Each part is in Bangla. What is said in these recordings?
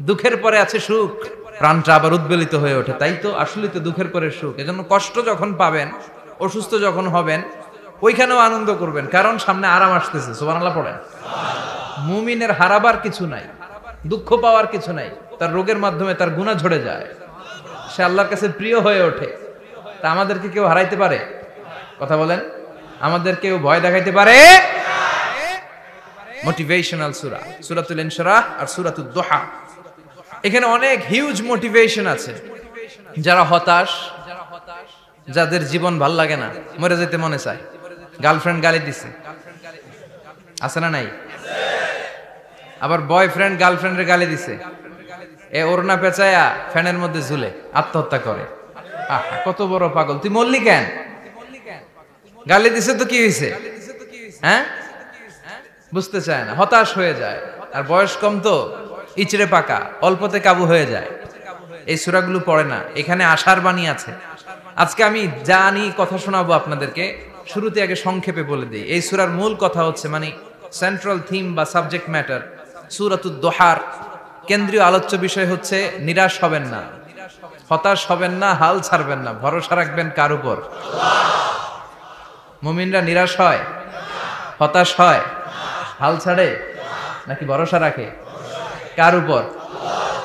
দুঃখের পরে আছে সুখ, প্রাণটা আবার উদ্বেলিত হয়ে ওঠে। তাই তো, আসলে তো দুঃখের পরে সুখ। এজন্য কষ্ট যখন পাবেন, অসুস্থ যখন হবেন, ওইখানেও আনন্দ করবেন, কারণ সামনে আরাম আসতেছে। সুবহানাল্লাহ পড়েন। মুমিনের হারাবার কিছু নাই, দুঃখ পাওয়ার কিছু নাই। তার রোগের মাধ্যমে তার গুনাহ ঝরে যায়, সে আল্লাহর কাছে প্রিয় হয়ে ওঠে। তা আমাদেরকে কেউ হারাইতে পারে? কথা বলেন, আমাদের কেউ ভয় দেখাইতে পারে? মোটিভেশনাল সূরা, সূরাতুল ইনশিরাহ আর সূরাতুদ দুহা। এখানে অনেক হিউজ মোটিভেশন আছে। যারা হতাশ, যাদের জীবন ভাল লাগে না, মরে যেতে মনে চায়, গার্লফ্রেন্ড গালি দিছে, আছে না নাই? আবার বয়ফ্রেন্ড গার্লফ্রেন্ডের গালি দিছে, এ ওড়না পেঁচায়া ফ্যানের মধ্যে ঝুলে আত্মহত্যা করে। কত বড় পাগল, তুই মরলি কেন? গালি দিছে তো কি হয়েছে? হ্যাঁ, বুঝতে চায় না, হতাশ হয়ে যায়। আর বয়স কম তো, ইচড়ে পাকা, অল্পতে কাবু হয়ে যায়। এই সূরাগুলো পড়ে না। এখানে আশার বাণী আছে। আজকে আমি জানি কথা শোনাবো আপনাদেরকে, শুরুতে আগে সংক্ষেপে বলে দিই। এই সূরার মূল কথা হচ্ছে, মানে সেন্ট্রাল থিম বা সাবজেক্ট ম্যাটার, সূরাতুদ দুহার কেন্দ্রীয় আলোচ্য বিষয় হচ্ছে নিরাশ হবেন না, হতাশ হবেন না, হাল ছাড়বেন না, ভরসা রাখবেন কার উপর? মুমিনরা নিরাশ হয়, হতাশ হয়, হাল ছাড়ে নাকি ভরসা রাখে? কার উপর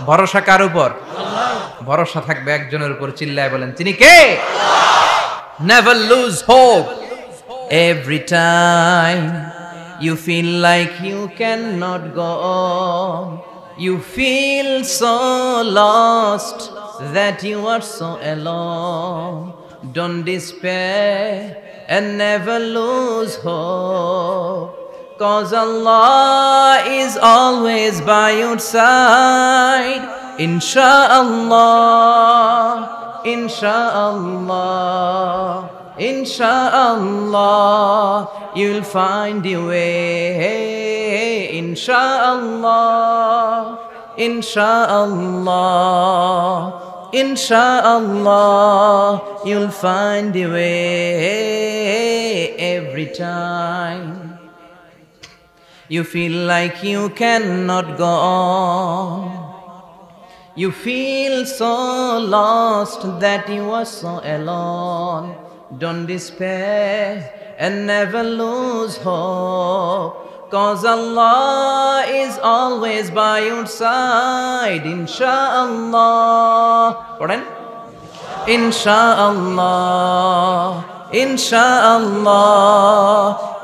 ভরসা? কার উপর ভরসা থাকবে? একজনের উপর। চিল্লায় বলেন, তিনি কে? Never lose hope. Every time you feel like you cannot go on, you feel so lost that you are so alone. Don't despair and never lose hope, 'cause Allah is always by your side. Insha'Allah, Insha'Allah, Insha'Allah, you'll find your way. Insha'Allah, Insha'Allah, Insha'Allah, you'll find your way. Every time you feel like you cannot go on, you feel so lost that you are so alone. Don't despair and never lose hope, 'cause Allah is always by your side. Insha'Allah, পড়েন, Insha'Allah, Insha'Allah,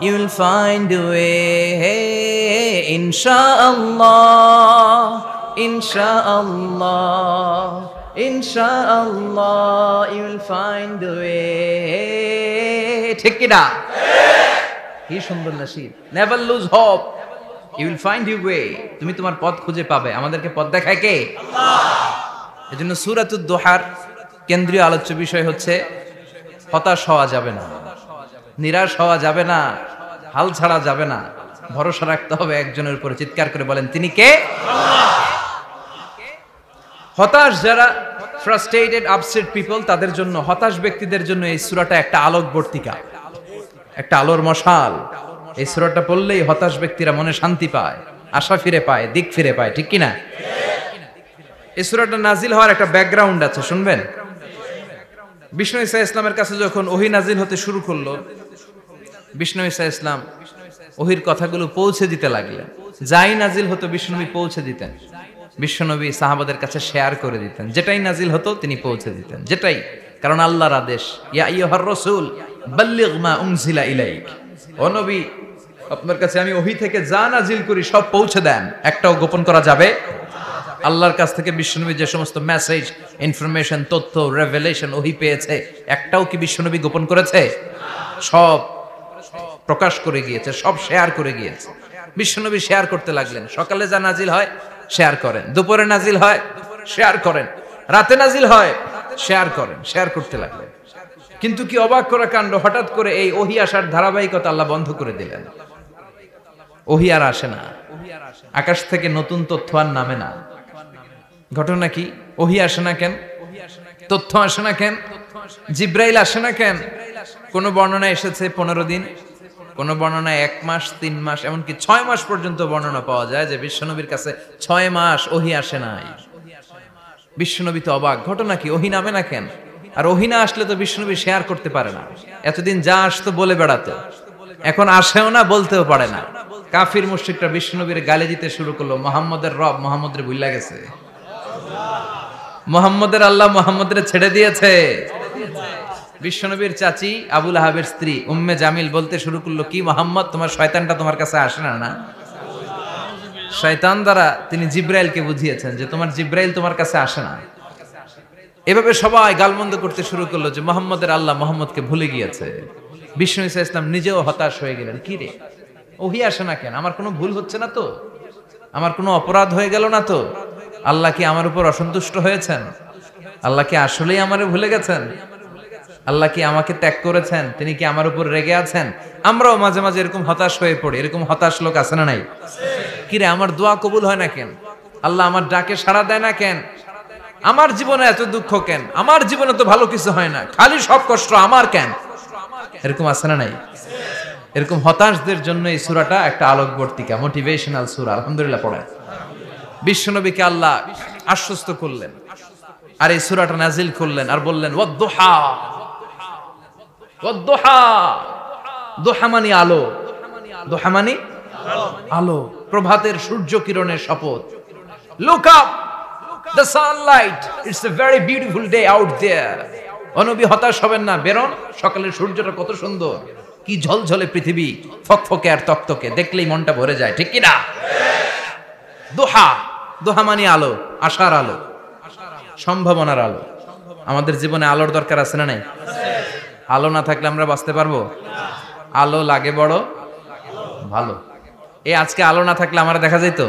you'll find a way. Insha'Allah, Insha'Allah, Insha'Allah, you'll find a way. ঠিক কি না? কি সুন্দর nasheed. Never lose hope, you will find your way. তুমি তোমার পথ খুঁজে পাবে। আমাদেরকে পথ দেখায় কে? আল্লাহ। এজন্য সূরাতুদ দুহার কেন্দ্রীয় আলোচ্য বিষয় হচ্ছে হতাশ হওয়া যাবে না, নিরাশ হওয়া যাবে না, হাল ছাড়া যাবে না, ভরসা রাখতে হবে একজনের উপরে। চিৎকার করে বলেন, তিনি কে? আল্লাহ। হতাশ যারা, ফ্রাস্ট্রেটেড, আপসেট পিপল, তাদের জন্য, হতাশ ব্যক্তিদের জন্য এই সূরাটা একটা আলোকবর্তিকা, একটা আলোর মশাল। এই সূরাটা পড়লেই হতাশ ব্যক্তিরা মনে শান্তি পায়, আশা ফিরে পায়, দিক ফিরে পায়। ঠিক কিনা? এই সূরাটা নাজিল হওয়ার একটা ব্যাকগ্রাউন্ড আছে, শুনবেন। বিষ্ণু ঈসা ইসলামের কাছে যখন ওহী নাজিল হতে শুরু করলো, বিষ্ণু ঈসা ইসলাম ওহীর কথাগুলো পৌঁছে দিতে লাগলেন। যাই নাজিল হতো বিষ্ণুনবী পৌঁছে দিতেন। বিশ্বনবী সাহাবাদের কাছে শেয়ার করে দিতেন, যেটাই নাজিল হতো তিনি পৌঁছে দিতেন, যেটাই। কারণ আল্লাহর আদেশ, ইয়া আইয়ুহার রাসূল বাল্লিগ মা উনজিলা ইলাইক, ও নবী আপনার কাছে আমি ওহী থেকে যা নাজিল করি সব পৌঁছে দেন, একটাও গোপন করা যাবে? আল্লাহর কাছ থেকে বিশ্বনবী যে সমস্ত মেসেজ, ইনফরমেশন, তথ্য, রেভেলেশন ওহী পেয়েছে, একটাও কি বিশ্বনবী গোপন করেছে? সব প্রকাশ করে গিয়েছে, সব শেয়ার করে গিয়েছে। বিশ্বনবী শেয়ার করতে লাগলেন। সকালে যা নাজিল হয় শেয়ার করেন, দুপুরে নাজিল হয় শেয়ার করেন, রাতে নাজিল হয় শেয়ার করেন, শেয়ার করতে লাগলেন। কিন্তু কি অবাক করা কাণ্ড, হঠাৎ করে এই ওহী আসার ধারাবাহিকতা আল্লাহ বন্ধ করে দিলেন। ওহী আর আসে না, আকাশ থেকে নতুন তথ্য আর নামে না। ঘটনা কি? ওহী আসে না কেন? তথ্য আসে না কেন? জিব্রাইল আসে না কেন? কোন বর্ণনা এসেছে 15 দিন, কোন বর্ণনায় 1 মাস, 3 মাস, এমনকি 6 মাস পর্যন্ত বর্ণনা পাওয়া যায় যে বিশ্বনবীর কাছে 6 মাস ওহী আসে নাই। বিশ্বনবী তো অবাক, ঘটনা কি, ওহী নামে না কেন? আর ওহী না আসলে তো বিশ্বনবী শেয়ার করতে পারে না। এতদিন যা আসতো বলে বেড়াতো, এখন আসেও না, বলতেও পারে না। কাফির মুশরিকরা বিশ্বনবীর গালি দিতে শুরু করলো, মুহাম্মদের রব মুহাম্মদরে ভুইলা গেছে, মুহাম্মদের আল্লাহ মুহাম্মদরে ছেড়ে দিয়েছে। বিশ্বনবীর চাচি আবু লাহাবের স্ত্রী উম্মে জামিল বলতে শুরু করলো, কি মুহাম্মদ, তোমার শয়তানটা তোমার কাছে আসে না? না, শয়তান দ্বারা তিনি জিব্রাইলকে বুঝিয়েছেন যে তোমার জিব্রাইল তোমার কাছে আসে না। এভাবে সবাই গালমন্দ করতে শুরু করলো যে মুহাম্মদের আল্লাহ মুহাম্মদকে ভুলে গিয়েছে। বিষ্ণু ঈসা ইসলাম নিজেও হতাশ হয়ে গেলেন, কি রে ওহী আসে না কেন? আমার কোনো ভুল হচ্ছে না তো? আমার কোনো অপরাধ হয়ে গেল না তো? আল্লাহ কি আমার উপর অসন্তুষ্ট হয়েছেন? আল্লাহ কি আসলেই আমারে ভুলে গেছেন? আল্লাহ কি আমাকে ত্যাগ করেছেন? তিনি কি আমার উপর রেগে আছেন? আমরাও মাঝে মাঝে এরকম হতাশ হয়ে পড়ি। এরকম হতাশ লোক আছে না নাই? কিরে আমার দোয়া কবুল হয় না কেন? আল্লাহ আমার ডাকে সাড়া দেয় না কেন? আমার জীবনে এত দুঃখ কেন? আমার জীবনে তো ভালো কিছু হয় না, খালি সব কষ্ট আমার কেন? এরকম আছে না নাই? এরকম হতাশদের জন্য এই সূরাটা একটা আলোকবর্তিকা, মোটিভেশনাল সূরা। আলহামদুলিল্লাহ পড়ে বিশ্বনবীকে আল্লাহ আশ্বস্ত করলেন, আর এই সূরাটা নাজিল করলেন, আর বললেন ওয়াদ-দুহা। ওয়াদ-দুহা, দুহা মানে আলো, দুহা মানে আলো, প্রভাতের সূর্য কিরণের শপথ। Look up, the sunlight, it's a very beautiful day out there. ও নবী হতাশ হবেন না, বেরোন, সকালের সূর্যটা কত সুন্দর, কি ঝলঝলে পৃথিবী, ফকফকে আর তকতকে, দেখলেই মনটা ভরে যায়, ঠিক কি না? দুহা, দুহা মানে আলো, আশার আলো, সম্ভাবনার আলো। আমাদের জীবনে আলোর দরকার আছে না নাই? আলো না থাকলে আমরা বাঁচতে পারবো? আলো লাগে বড় ভালো। এই আজকে আলো না থাকলে আমরা দেখা যাইতো?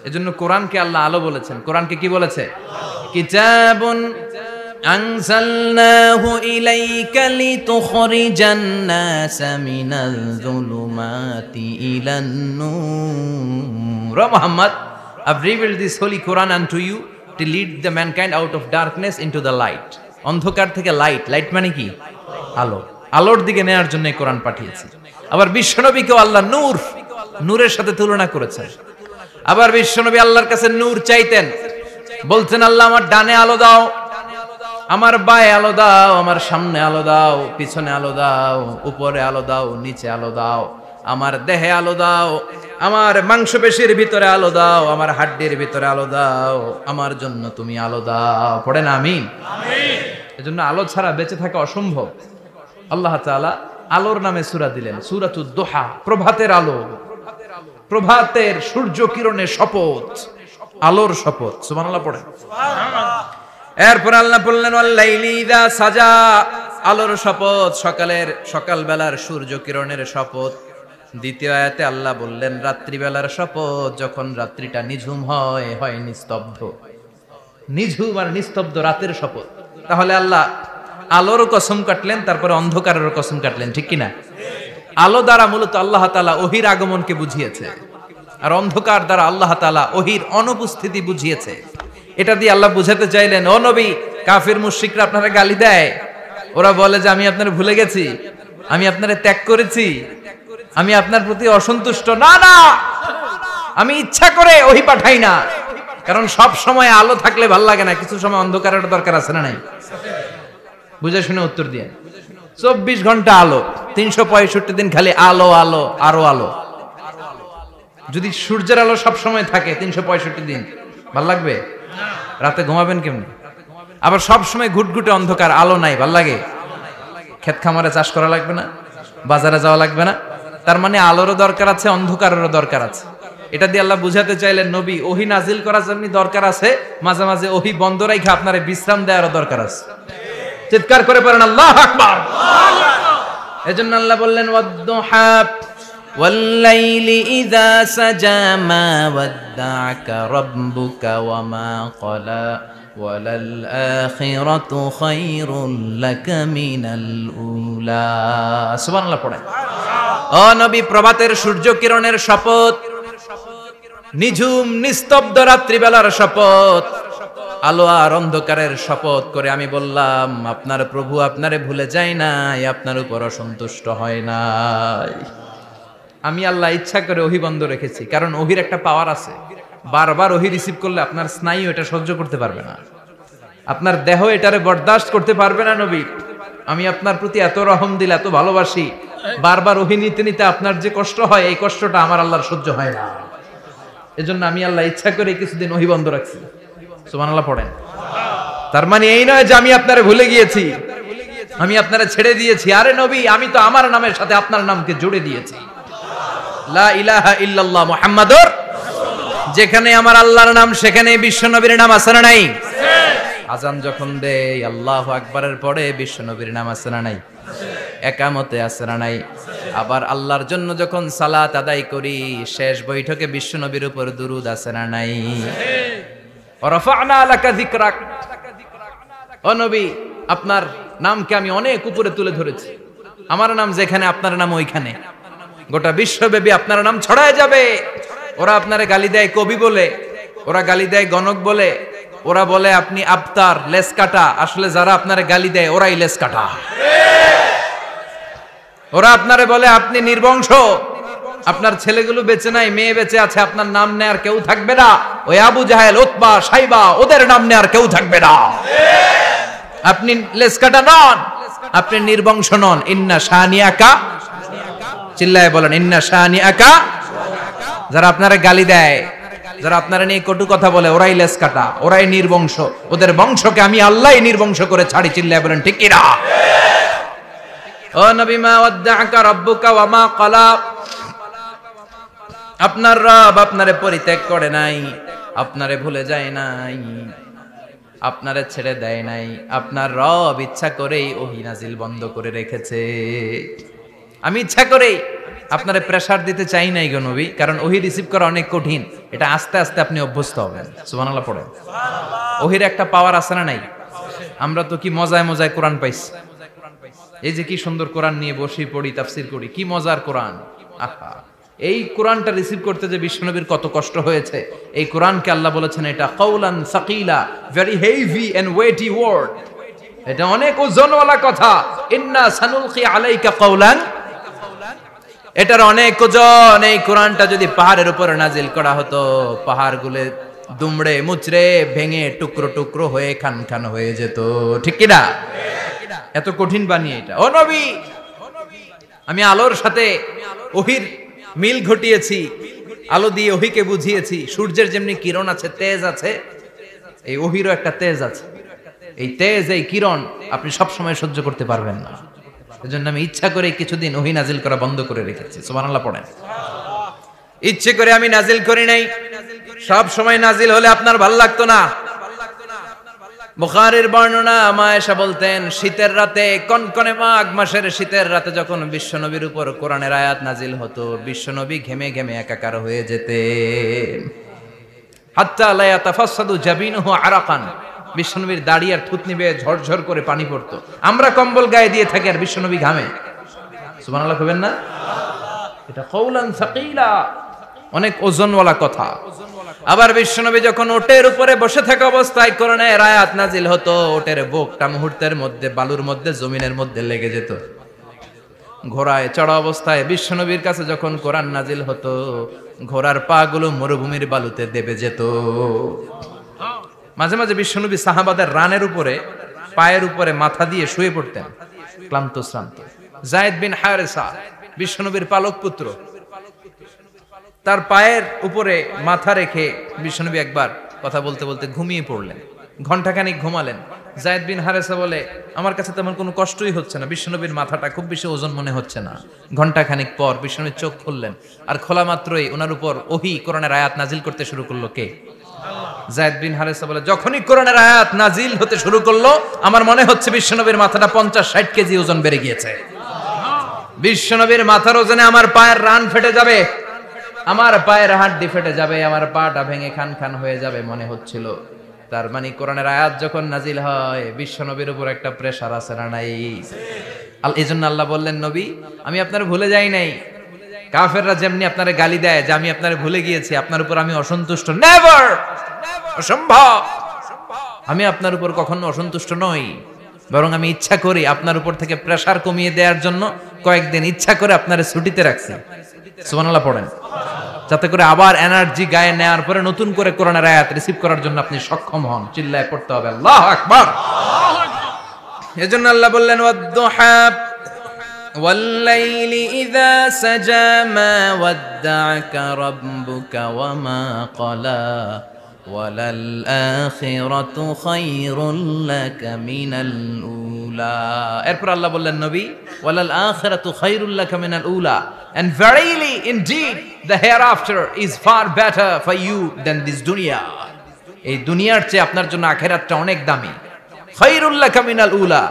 এজন্য কোরআনকে আল্লাহ আলো বলেছেন। কোরআনকে কি বলেছে? কিতাবুন আনজালনাহু ইলাইকা লিতুখরিজান নাসা মিনাল যুলুমাতি ইলান নূর। ও Muhammad, I've revealed this holy Quran unto you to lead the mankind out of darkness into the light. অন্ধকার থেকে লাইট, লাইট মানে কি? আলো, আলোর দিকে নেয়ার জন্য এই কোরআন পাঠিয়েছি। আবার বিশ্বনবীকেও আল্লাহ নূর, নূরের সাথে তুলনা করেছেন। আবার বিশ্বনবী আল্লাহর কাছে নূর চাইতেন, বলতেন আল্লাহ আমার ডানে আলো দাও, আমার বায়ে আলো দাও, আমার সামনে আলো দাও, পিছনে আলো দাও, উপরে আলো দাও, নিচে আলো দাও, আমার দেহে আলো দাও, আমার মাংসপেশির ভিতরে আলো দাও, আমার হাড্ডির ভিতরে আলো দাও, আমার জন্য তুমি আলো দাও। পড়েন আমিন। এজন্য আলো ছাড়া বেঁচে থাকা অসম্ভব। আল্লাহ তাআলা আলোর নামে সূরা দিলেন, সূরাতুদ দুহা, প্রভাতের আলো, প্রভাতের সূর্য কিরণের শপথ, আলোর শপথ। সুবহানাল্লাহ পড়েন। এরপর আল্লাহ বললেন ওয়াল লাইলি ইযা সাজা, আলোর শপথ, সকালের, সকালবেলার সূর্য কিরণের শপথ। দ্বিতীয় আয়াতে আল্লাহ বললেন রাত্রিবেলার শপথ, যখন রাত্রিটা নিঝুম হয়, হয় নিস্তব্ধ। নিঝুম আর নিস্তব্ধ রাতের শপথ। তাহলে আল্লাহ আলোর কসম কাটলেন, তারপরে অন্ধকারের কসম কাটলেন, ঠিক কিনা? আলো দ্বারা মূলত আল্লাহ তাআলা ওহীর আগমনকে বুঝিয়েছে, আর অন্ধকার দ্বারা আল্লাহ তাআলা ওহীর অনুপস্থিতি বুঝিয়েছে। এটা দিয়ে আল্লাহ বুঝাতে চাইলেন, ও নবী, কাফির মুশরিকরা আপনারা গালি দেয়, ওরা বলে যে আমি আপনারে ভুলে গেছি, আমি আপনারে ত্যাগ করেছি, আমি আপনার প্রতি অসন্তুষ্ট। না না, আমি ইচ্ছা করে ওহী পাঠাই না, কারণ সব সময় আলো থাকলে ভাল লাগে না, কিছু সময় অন্ধকারের দরকার আছে না নাই? বুঝে শুনে উত্তর দিয়ে। 24 ঘন্টা আলো, 365 দিন খালি আলো আলো আরো আলো। যদি সূর্যের আলো সব সময় থাকে 365 দিন, ভাল লাগবে? রাতে ঘুমাবেন কেমনে? আবার সব সময় ঘুটঘুটে অন্ধকার, আলো নাই, ভাল লাগে? ক্ষেত খামারে চাষ করা লাগবে না, বাজারে যাওয়া লাগবে না। তার মানে আলোরও দরকার আছে, অন্ধকারেরও দরকার আছে। এটা দিয়ে আল্লাহ বুঝাতে চাইলেন, নবী, ওহী নাজিল করার জন্য দরকার আছে, মাঝে মাঝে ওহী বন্ধ রাখা আপনারে বিশ্রাম দেওয়ারও দরকার আছে। চিৎকার করে পড়েন আল্লাহু আকবার। এজন্য আল্লাহ বললেন ওয়াদ-দুহা ওয়াল লাইলি ইযা সাজা মা ওয়াদ্দা'কা রাব্বুকা ওয়া মা ক্বালা ওয়ালাল আখিরাতু খায়রুল লাকা মিনাল উলা। সুবহানাল্লাহ পড়েন। ও নবী, প্রভাতের সূর্য কিরণের শপথ, নিঝুম নিস্তব্ধ রাত্রিবেলার শপথ, আলো আর অন্ধকারের শপথ করে আমি বললাম, আপনার প্রভু আপনারে ভুলে যায় নাই, আপনার উপর অসন্তুষ্ট হয় নাই। আমি আল্লাহ ইচ্ছা করে ওহী বন্ধ রেখেছি, কারণ ওহির একটা পাওয়ার আছে। বারবার ওহী রিসিভ করলে আপনার স্নায়ু এটা সহ্য করতে পারবে না, আপনার দেহ এটারে বরদাস্ত করতে পারবে না। নবী, আমি আপনার প্রতি এত রহম দিল, এত ভালোবাসি, বারবার ওহী নিতে নিতে আপনার যে কষ্ট হয়, এই কষ্টটা আমার আল্লাহর সহ্য হয় না। এজন্য আমি আল্লাহ ইচ্ছা করে কিছুদিন ওহী বন্ধ রাখছি। সুবহানাল্লাহ পড়েন। তার মানে এই নয় যে আমি আপনারে ভুলে গিয়েছি, আমি আপনারে ছেড়ে দিয়েছি। আরে নবী, আমি তো আমার নামের সাথে আপনার নামকে জুড়ে দিয়েছি। লা ইলাহা ইল্লাল্লাহ মুহাম্মাদুর, যেখানে আমার আল্লাহর নাম সেখানে বিশ্ব নবীর নাম আছে না নাই? আজান যখন দেই আল্লাহু আকবারের পরে বিশ্ব নবীর নাম আছে না নাই? একামতে আছে না নাই? আবার আল্লাহর জন্য যখন সালাত আদায় করি শেষ বৈঠকে বিশ্ব নবীর উপর দুরূদ আছে না নাই? রাফা'না লাকা যিকরাক, ও নবী, আপনার নামকে আমি অনেক উপরে তুলে ধরেছি। আমার নাম যেখানে আপনার নাম ওইখানে, গোটা বিশ্বব্যাপী আপনার নাম ছড়ায় যাবে। ওরা আপনারে গালি দেয় কবি বলে, ওরা গালি দেয় গণক বলে, ওরা বলে আপনি আবতার, লেস কাটা। আসলে যারা আপনারে গালি দেয় ওরাই লেস কাটা। ওরা আপনারে বলে আপনি নির্বংশ, আপনার ছেলেগুলো বেঁচে নাই, মেয়ে বেঁচে আছে, আপনার নাম নেয়ার কেউ থাকবে না। ওই আবু জাহেল, উতবা, সাইবা, ওদের নাম নেয়ার কেউ থাকবে না। আপনি লেস কাটা নন, আপনি নির্বংশ নন। ইন্না শানিয়াকা, চিল্লায় বলেন ইন্না শানিয়াকা। যারা আপনারা গালি দেয়, যারা আপনারা নিয়ে কটু কথা বলে, ওরাই লেস কাটা, ওরাই নির্বংশ। ওদের বংশকে আমি আল্লাহই নির্বংশ করে ছাড়ি। চিল্লায় বলেন ঠিক কিনা? ও নবী, মা ওয়াদ্দাআকা রাব্বুকা ওয়া মা ক্বালা, আপনার রব আপনারে পরিত্যাগ করে নাই, আপনারে ভুলে যায় নাই, আপনারে ছেড়ে দেয় নাই। আপনার রব ইচ্ছা করেই ওহী নাজিল বন্ধ করে রেখেছে। আমি ইচ্ছা করেই আপনারে প্রেসার দিতে চাই নাই গো নবী, কারণ ওহী রিসিভ করা অনেক কঠিন। এটা আস্তে আস্তে আপনি অভ্যস্ত হবেন। সুবহানাল্লাহ পড়েন। ওহীর একটা পাওয়ার আছে না নাই? আমরা তো কি মজায় মজায় কোরআন পাইছি। এই যে কি সুন্দর কোরআন নিয়ে বসি, পড়ি, তাফসীর করি, কি মজার কোরআন। আহা, এই কোরআনটা রিসিভ করতে যে বিশ্বনবীর কত কষ্ট হয়েছে। এই কোরআনকে আল্লাহ বলেছেন এটা কাউলান সাকিলা, very heavy and weighty word, এটা অনেক ওজনওয়ালা কথা। ইন্না সানুলকি আলাইকা কাউলান, এটার অনেক ওজন। এই কোরআনটা যদি পাহাড়ের উপর নাজিল করা হতো, পাহাড়গুলো দুমড়ে মুচড়ে ভেঙে টুকরো টুকরো হয়ে খান খান হয়ে যেত। ঠিক কি না? এত কঠিন বানিয়ে এটা। ও নবী, আমি আলোর সাথে ওহীর মিল ঘটিয়েছি, আলো দিয়ে ওহীকে বুঝিয়েছি। সূর্যের যেমনি কিরণ আছে, তেজ আছে, এই ওহীরও একটা তেজ আছে। এই তেজ, এই কিরণ আপনি সব সময় সহ্য করতে পারবেন না। এজন্য আমি ইচ্ছা করে কিছুদিন ওহী নাজিল করা বন্ধ করে রেখেছি। সুবহানাল্লাহ পড়েন। ইচ্ছে করে আমি নাজিল করি নাই। সব সময় নাজিল হলে আপনার ভালো লাগতো না। বুখারীর বর্ণনা, মা আয়েশা বলতেন শীতের রাতে, কনকনে মাঘ মাসের শীতের রাতে যখন বিশ্বনবীর উপর কোরআনের আয়াত নাজিল হতো, বিশ্বনবী ঘেমে ঘেমে একাকার হয়ে যেতেন। হাত্তা লা ইয়াতাফাসসাদু জাবিনুহু আরাকান, বিশ্বনবীর দাড়ি আর থুতনি বেয়ে ঝরঝর করে পানি পড়তো। আমরা কম্বল গায়ে দিয়ে থাকি আর বিশ্বনবী ঘামে। সুবহানাল্লাহ কইবেন না? এটা কাউলান সাকিলা, অনেক ওজনওয়ালা কথা। আবার বিশ্বনবী যখন ওটের উপরে বসে থাকা অবস্থায় কোরআনের আয়াত নাজিল হতো, ওটের বুকটা মুহূর্তের মধ্যে বালুর মধ্যে, জমিনের মধ্যে লেগে যেত। ঘোড়ায় চড়া অবস্থায় বিশ্বনবীর কাছে যখন কোরআন নাজিল হতো, ঘোড়ার পা গুলো মরুভূমির বালুতে দেবে যেত। মাঝে মাঝে বিশ্বনবী সাহাবাদের রানের উপরে, পায়ের উপরে মাথা দিয়ে শুয়ে পড়তেন, ক্লান্ত শ্রান্ত। যায়েদ বিন হারেসা, বিশ্বনবীর পালক পুত্র, তার পায়ের উপরে মাথা রেখে বিশ্বনবী একবার কথা বলতে বলতে ঘুমিয়ে পড়লেন। ঘন্টাখানিক ঘুমালেন। যায়েদ বিন হারেসা বলে, আমার কাছে তেমন কোনো কষ্টই হচ্ছে না, বিশ্বনবীর মাথাটা খুব বেশি ওজন মনে হচ্ছে না। ঘন্টাখানিক পর বিশ্বনবীর চোখ খুললেন, আর খোলা মাত্রই ওনার উপর ওহী কোরআনের আয়াত নাজিল করতে শুরু করলো। কে? যায়েদ বিন হারেসা বলে, যখনই কোরআনের আয়াত নাজিল হতে শুরু করলো, আমার মনে হচ্ছে বিশ্বনবীর মাথাটা 50-60 কেজি ওজন বেড়ে গিয়েছে। বিশ্বনবীর মাথার ওজনে আমার পায়ের রান ফেটে যাবে, আমার পায়ের হাড্ডি ফেটে যাবে, আমার পাটা ভেঙে খান খান হয়ে যাবে মনে হচ্ছিল। তার মানে কোরআনের আয়াত যখন নাজিল হয়, বিশ্বনবীর উপর একটা প্রেসার আছে না নাই? এই জন্য আল্লাহ বললেন, নবী আমি আপনার ভুলে যাই নাই। কাফেররা যেমনি আপনারে গালি দেয় যে আমি আপনারে ভুলে গিয়েছি, আপনার উপর আমি অসন্তুষ্ট, নেভার, অসম্ভব। আমি আপনার উপর কখনো অসন্তুষ্ট নই, বরং আমি ইচ্ছা করি আপনার উপর থেকে প্রেসার কমিয়ে দেওয়ার জন্য কয়েকদিন ইচ্ছা করে আপনার ছুটিতে রাখছি। সুবহানাল্লাহ পড়েন, যাতে করে আবার এনার্জি গায়ে নেওয়ার পরে নতুন করে কোরআনের আয়াত রিসিভ করার জন্য আপনি সক্ষম হন। চিল্লায় পড়তে হবে আল্লাহু আকবার। এজন্য আল্লাহ বললেন ওয়াদ-দুহা ওয়াল-লাইলি ইযা সাজা মা ওয়াদ্দা'আকা রাব্বুকা ওয়া মা ক্বালা ওয়ালাল আখিরাতু খায়রুল লাকা মিনাল উলা। এরপর আল্লাহ বললেন নবী ওয়ালাল আখিরাতু খায়রুল লাকা মিনাল উলা, and verily indeed the hereafter is far better for you than this dunya. এই দুনিয়ার চেয়ে আপনার জন্য আখিরাতটা অনেক দামি। খায়রুল লাকা মিনাল উলা,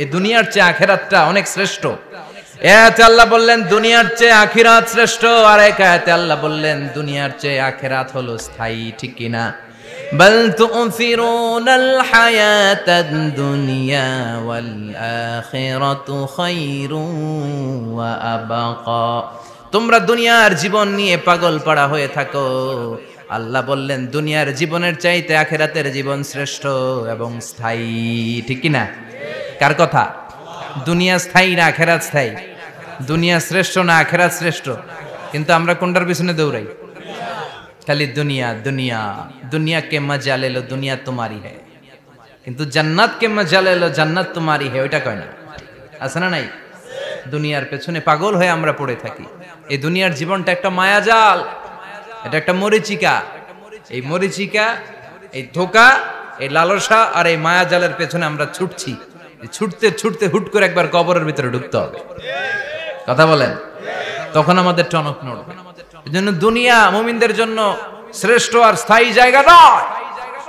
এই দুনিয়ার চেয়ে আখিরাতটা অনেক শ্রেষ্ঠ। এতে আল্লাহ বললেন দুনিয়ার চেয়ে আখিরাত শ্রেষ্ঠ, আর এক আয়াতে আল্লাহ বললেন দুনিয়ার চেয়ে আখিরাত হলো স্থায়ী। ঠিক কি না? বাল তু'থিরুনাল হায়াতাদ দুনিয়া ওয়াল আখিরাতু খায়রুন ওয়া আবকা। তোমরা দুনিয়ার জীবন নিয়ে পাগল পাড়া হয়ে থাকো, আল্লাহ বললেন দুনিয়ার জীবনের চাইতে আখিরাতের জীবন শ্রেষ্ঠ এবং স্থায়ী। ঠিক কি না? কার কথা? দুনিয়া স্থায়ী না আখিরাত স্থায়ী? দুনিয়া শ্রেষ্ঠ না আখিরাত শ্রেষ্ঠ? কিন্তু আমরা কোনটার পিছনে দৌড়াই? খালি দুনিয়া দুনিয়া। দুনিয়া কে মজা লে লো, দুনিয়া তোমারি হ্যায়, কিন্তু জান্নাত কে মজা লে লো, জান্নাত তোমারি হ্যায়, ওইটা কয় না। আছে না নাই? দুনিয়ার পেছনে পাগল হয়ে আমরা পড়ে থাকি। এই দুনিয়ার জীবনটা একটা মায়াজাল, এটা একটা মরিচিকা। এই মরিচিকা, এই ধোঁকা, এই লালসা আর এই মায়াজালের পেছনে আমরা ছুটছি। ছুটতে ছুটতে হুট করে একবার কবরের ভিতরে ঢুকতে হবে। কথা বলেন, তখন আমাদের টনক নড়বে। এজন্য দুনিয়া মুমিনদের জন্য শ্রেষ্ঠ আর স্থায়ী জায়গা নয়।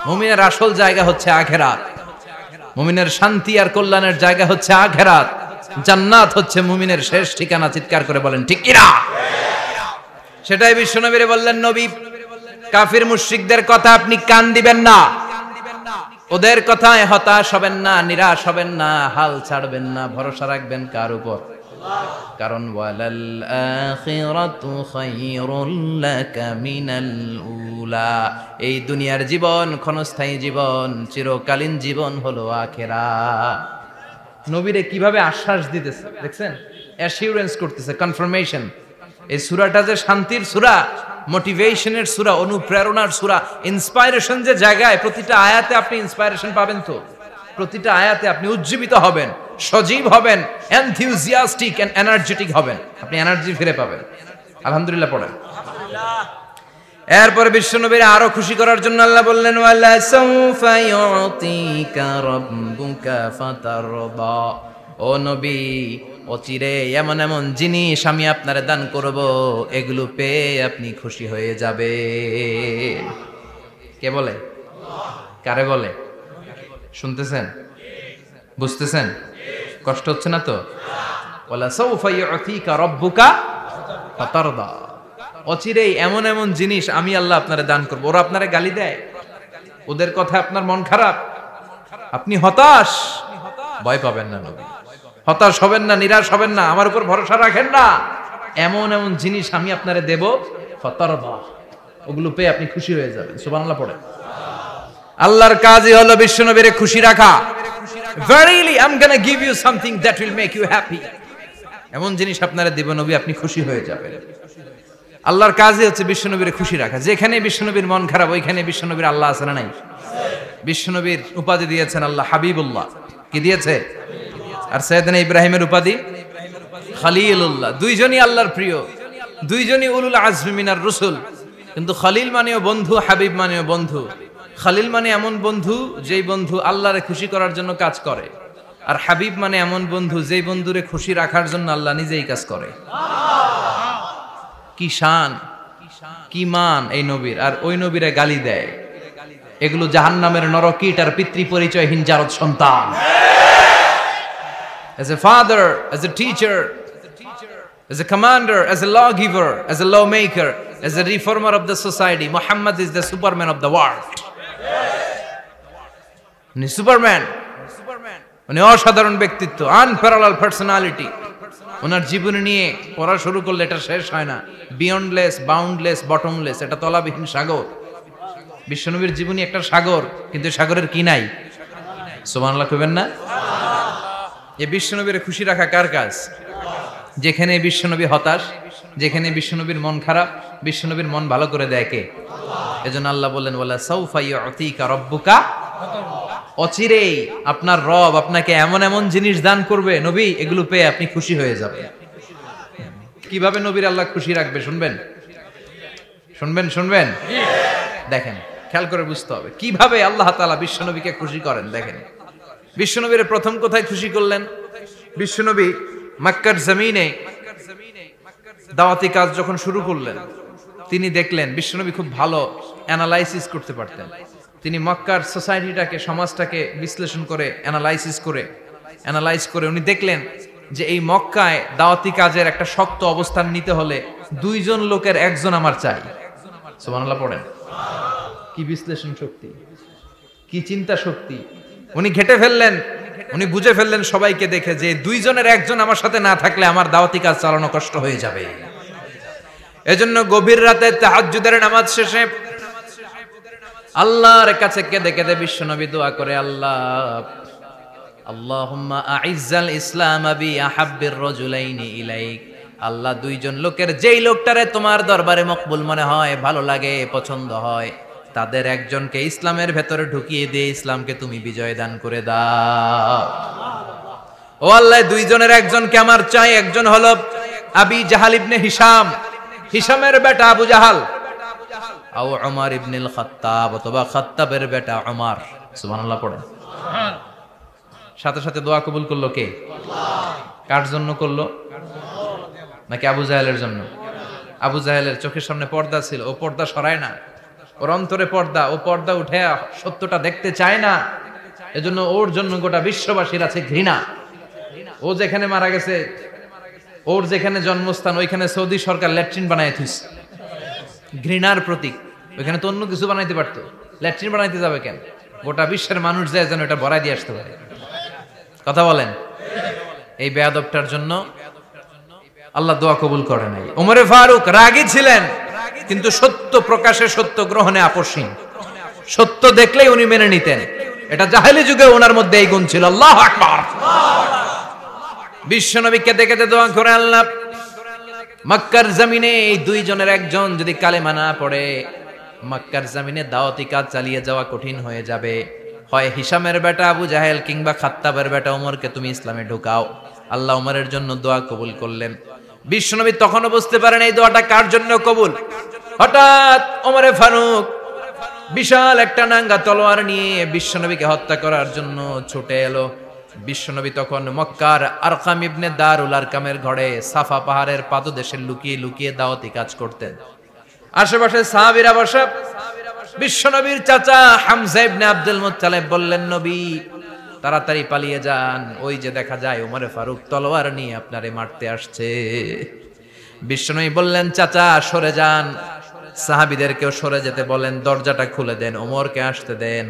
মুমিনের আসল জায়গা হচ্ছে আখিরাত। মুমিনের শান্তি আর কল্যাণের জায়গা হচ্ছে আখিরাত। জান্নাত হচ্ছে মুমিনের শেষ ঠিকানা। চিৎকার করে বলেন ঠিক কি না? সেটাই বিশ্বনবীরে বললেন নবী, কাফির মুশরিকদের কথা আপনি কান দিবেন না, ওদের কথায় হতাশ হবেন না, নিরাশ হবেন না, হাল ছাড়বেন না, ভরসা রাখবেন কার উপর? কারণ ওয়ালাল আখিরাতু খায়রুল লাকা মিনাল উলা, এই দুনিয়ার জীবন ক্ষণস্থায়ী জীবন, চিরকালীন জীবন হলো আখিরাত। নবীরে কিভাবে আশ্বাস দিতেছে দেখছেন, অ্যাসিউরেন্স করতেছে, কনফার্মেশন। এই সূরাটা যে শান্তির সূরা, মোটিভেশনের সূরা, অনুপ্রেরণার সূরা, ইন্সপাইরেশন যে জায়গায়, প্রতিটা আয়াতে আপনি ইন্সপাইরেশন পাবেন। তো প্রতিটা আয়াতে আপনি উজ্জীবিত হবেন, সজীব হবেন, এনথিউজিয়াস্টিক এন্ড এনার্জেটিক হবেন, আপনি এনার্জি ফিরে পাবেন। আলহামদুলিল্লাহ পড়েন। এরপরে বিশ্বনবীর আরো খুশি করার জন্য আল্লাহ বললেন ওয়ালা সাউফা ইউতিকা রাব্বুকা ফাতারদা। ও নবী, অচিরে এমন এমন জিনিস আমি আপনারে দান করব, এগুলো পেয়ে আপনি খুশি হয়ে যাবে। কে বলে? কারে বলে? শুনতেছেন? বুঝতেছেন? কষ্ট হচ্ছে না তো? ওয়ালা সাউফা ইউতিকা রাব্বুকা ফাতারদা। অচিরেই এমন এমন জিনিস আমি আল্লাহ আপনারে দান করব। ওরা আপনারে গালি দেয়, ওদের কথা আপনার মন খারাপ, আপনি হতাশ, ভয় পাবেন না নবী, হতাশ হবেন না, নিরাশ হবেন না, আমার উপর ভরসা রাখেন না। এমন এমন জিনিস আমি আপনারে দেব, ফাতারদা, ওগুলো পেয়ে আপনি খুশি হয়ে যাবেন। সুবহানাল্লাহ পড়ে। আল্লাহর কাজই হলো বিশ্বনবীরে খুশি রাখা। Verily I'm gonna give you something that will make you happy. এমন জিনিস আপনারে দেব নবী, আপনি খুশি হয়ে যাবেন। আল্লাহর কাজই হচ্ছে বিশ্বনবীরে খুশি রাখা। যেখানে বিশ্বনবীর মন খারাপ, ওইখানে বিশ্বনবীর আল্লাহ আছে না নাই? বিশ্বনবীর উপাধি দিয়েছেন আল্লাহ হাবিবুল্লাহ। কি দিয়েছে? আর সাইয়েদনা ইব্রাহিমের উপাধি খলিলুল্লাহ। দুইজনই আল্লাহর প্রিয়, দুইজনই উলুল আজমি মিনার রসুল। কিন্তু খলিল মানেও বন্ধু, হাবিব মানেও বন্ধু। খলিল মানে এমন বন্ধু যেই বন্ধু আল্লাহরে খুশি করার জন্য কাজ করে, আর হাবিব মানে এমন বন্ধু যেই বন্ধুরে খুশি রাখার জন্য আল্লাহ নিজেই কাজ করে। কি শান, কি মান এই নবীর! আর ওই নবীরে গালি দেয়। এগুলো জাহান্নামের নরকীট আর পিতৃ পরিচয়হীন জারদ সন্তান। As a father, as a teacher, as a commander, as a lawgiver, as a lawmaker, as a reformer of the society, Muhammad is the Superman of the world. উনি সুপারম্যান, উনি অসাধারণ ব্যক্তিত্ব, আনপ্যারালাল পার্সোনালিটি। ওনার জীবনী নিয়ে পড়া শুরু করলে এটা শেষ হয় না। বিয়ন্ডলেস, বাউন্ডলেস, বটমলেস, এটা তলাবিহীন সাগর। বিশ্বনবীর জীবনী একটা সাগর, কিন্তু সাগরের কি নাই? সুবহানাল্লাহ কইবেন না? এই বিশ্বনবীর খুশি রাখা কার কাজ? যেখানে বিশ্বনবী হতাশ, যেখানে বিশ্বনবীর মন খারাপ, বিশ্বনবীর মন ভালো করে দেয় কে? এজন্য আল্লাহ বললেন ওয়ালা সাউফা ইউতিকা রাব্বুকা, অচিরেই আপনার রব আপনাকে এমন এমন জিনিস দান করবে নবী, এগুলো পেয়ে আপনি খুশি হয়ে যাবেন। কিভাবে নবীর আল্লাহ খুশি রাখবে শুনবেন? শুনবেন? দেখেন, খেয়াল করে বুঝতে হবে কিভাবে আল্লাহ তাআলা বিশ্বনবীকে খুশি করেন। দেখেন, বিশ্বনবীর প্রথম কোথায় খুশি করলেন? বিশ্বনবী মক্কার জমিনে দাওয়াতি কাজ যখন শুরু করলেন, তিনি দেখলেন বিশ্বনবী খুব ভালো অ্যানালাইসিস করতে পারতেন। তিনি মক্কার সোসাইটিটাকে, সমাজটাকে বিশ্লেষণ করে অ্যানালাইজ করে উনি দেখলেন যে এই মক্কায় দাওয়াতি কাজের একটা শক্ত অবস্থান নিতে হলে 2 জন লোকের একজন আমার চাই। সুবহানাল্লাহ পড়েন। কি বিশ্লেষণ শক্তি, কি চিন্তা শক্তি! উনি ঘেটে ফেললেন, উনি বুঝে ফেললেন সবাইকে দেখে যে 2 জনের একজন আমার সাথে না থাকলে আমার দাওয়াতি কাজ চালানো কষ্ট হয়ে যাবে। এজন্য গভীর রাতে তাহাজ্জুদের নামাজ শেষে আল্লাহর কাছে কেঁদে কেঁদে বিশ্বনবী দোয়া করে, আল্লাহুম্মা আইজ্জাল ইসলাম বি আহাব্বির রাজুলাইনি ইলাইক। আল্লাহ 2 জন লোকের, যেই লোকটারে তোমার দরবারে মকবুল মনে হয়, ভালো লাগে, পছন্দ হয়, তাদের একজনকে ইসলামের ভেতরে ঢুকিয়ে দিয়ে ইসলামকে তুমি বিজয় দান করে দাও। ও আল্লাহ, 2 জনের একজনকে আমার চাই। একজন হলো আবি জাহাল ইবনে হিশাম, হিশামের বেটা আবু জাহাল, আও উমর ইবনুল খাত্তাব, অথবা খাত্তাবের বেটা উমর। সুবহানাল্লাহ পড়েন। সাথে সাথে দোয়া কবুল করলো কে? আল্লাহ। কার জন্য করলো? নাকি আবু জাহেলের জন্য? আবু জাহেলের চোখের সামনে পর্দা ছিল, ও পর্দা সরায় না। ওর অন্তরে পর্দা, ও পর্দা উঠে সত্যটা দেখতে চায় না। এজন্য ওর জন্য গোটা বিশ্ববাসীর আছে ঘৃণা। ও যেখানে মারা গেছে, ওর যেখানে জন্মস্থান, ওইখানে সৌদি সরকার ল্যাট্রিন বানায় থুইছে, ঘৃণার প্রতীক। ওইখানে তো অন্য কিছু বানাইতে পারতো, ল্যাট্রিন বানাইতে যাবে কেন? গোটা বিশ্বের মানুষ যায় যেন এটা ভরাই দিয়ে আসতে পারে। কথা বলেন। এই বেয়াদবটার জন্য আল্লাহ দোয়া কবুল করে নাই। ওমরে ফারুক রাগী ছিলেন, কিন্তু সত্য প্রকাশে, সত্য গ্রহণে আপোষহীন। সত্য দেখলেই উনি মেনে নিতেন। এটা জাহেলি যুগে ওনার মধ্যে এই গুণ ছিল। আল্লাহু আকবার। বিশ্বনবীকে দেখে দোয়া করে, আল্লাহ মক্কার জমিনে এই 2 জনের একজন যদি কালেমা না পড়ে, মক্কার জমিনে দাওয়াতি কাজ চালিয়ে যাওয়া কঠিন হয়ে যাবে। হয় হিশামের বেটা আবু জাহেল কিংবা খাত্তাবের বেটা ওমরকে তুমি ইসলামে ঢুকাও। আল্লাহ ওমরের জন্য দোয়া কবুল করলেন। বিশ্বনবী তখনও বুঝতে পারেন এই দোয়াটা কার জন্য কবুল। হঠাৎ ওমরে ফারুক বিশাল একটা নাঙ্গা তলোয়ার নিয়ে বিশ্বনবীকে হত্যা করার জন্য ছুটে এলো। বিশ্বনবী তখন মক্কার আরকাম ইবনে দারুল আরকামের ঘরে সাফা পাহাড়ের পাদদেশে লুকিয়ে লুকিয়ে দাওয়াতি কাজ করতেন। আশেপাশে সাহাবীরা বসা। বিশ্বনবীর চাচা হামজা ইবনে আব্দুল মুত্তালিব বললেন, নবী তাড়াতাড়ি পালিয়ে যান, ওই যে দেখা যায় ওমরে ফারুক তলোয়ার নিয়ে আপনারে মারতে আসছে। বিশ্বনবী বললেন, চাচা সরে যান, সাহাবীদেরকেও সরে যেতে বলেন, দরজাটা খুলে দেন, ওমরকে আসতে দেন।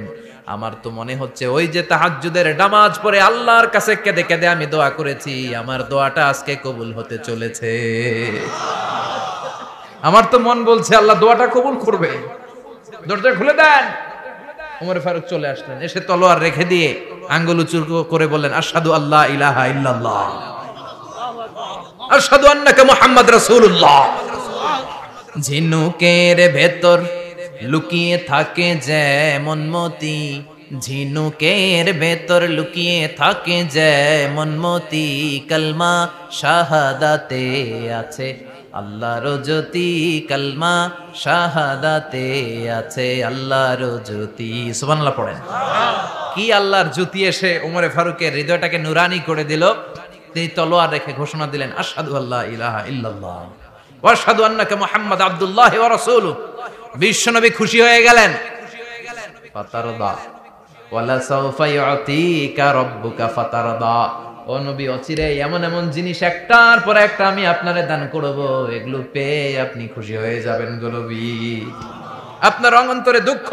আমার তো মনে হচ্ছে ওই যে তাহাজ্জুদের নামাজ পড়ে আল্লাহর কাছে কেঁদে কেঁদে আমি দোয়া করেছি, আমার দোয়াটা আজকে কবুল হতে চলেছে। আমার তো মন বলছে আল্লাহ দোয়াটা কবুল করবে। দরজা খুলে দেন। ওমর ফারুক চলে আসলেন, এসে তলোয়ার রেখে দিয়ে আঙ্গুল উঁচু করে বললেন, আশহাদু আল্লা ইলাহা ইল্লাল্লাহ, আশহাদু আন্নাকা মুহাম্মাদ রাসূলুল্লাহ। ঝিনুকের ভেতর লুকিয়ে থাকে যেমন মতি, ঝিনুকের ভেতর লুকিয়ে থাকে যেমন মতি, কালমা শাহাদাতে আছে আল্লাহর জ্যোতি, কালমা শাহাদাতে আছে আল্লাহর জ্যোতি। সুবহানাল্লাহ পড়েন। কি আল্লাহর জ্যোতি এসে ওমরে ফারুকের হৃদয়টাকে নুরানি করে দিল। তিনি তলোয়ার রেখে ঘোষণা দিলেন, আশহাদু আল্লা ইলাহা ইল্লাল্লাহ ওয়া আশহাদু আন্নাকা মুহাম্মাদ আবদুল্লাহ ওয়া রাসূলুহু। বিশ্বনবী খুশি হয়ে গেলেন। ফাতারদা ওয়ালা সাউফা ইউতিকা রাব্বুকা ফাতারদা। ও নবী, অচিরে এমন এমন জিনিস একটার পর একটা আমি আপনারে দান করব, এগুলো পেয়ে আপনি খুশি হয়ে যাবেন গো নবী। আপনার অন্তরে দুঃখ,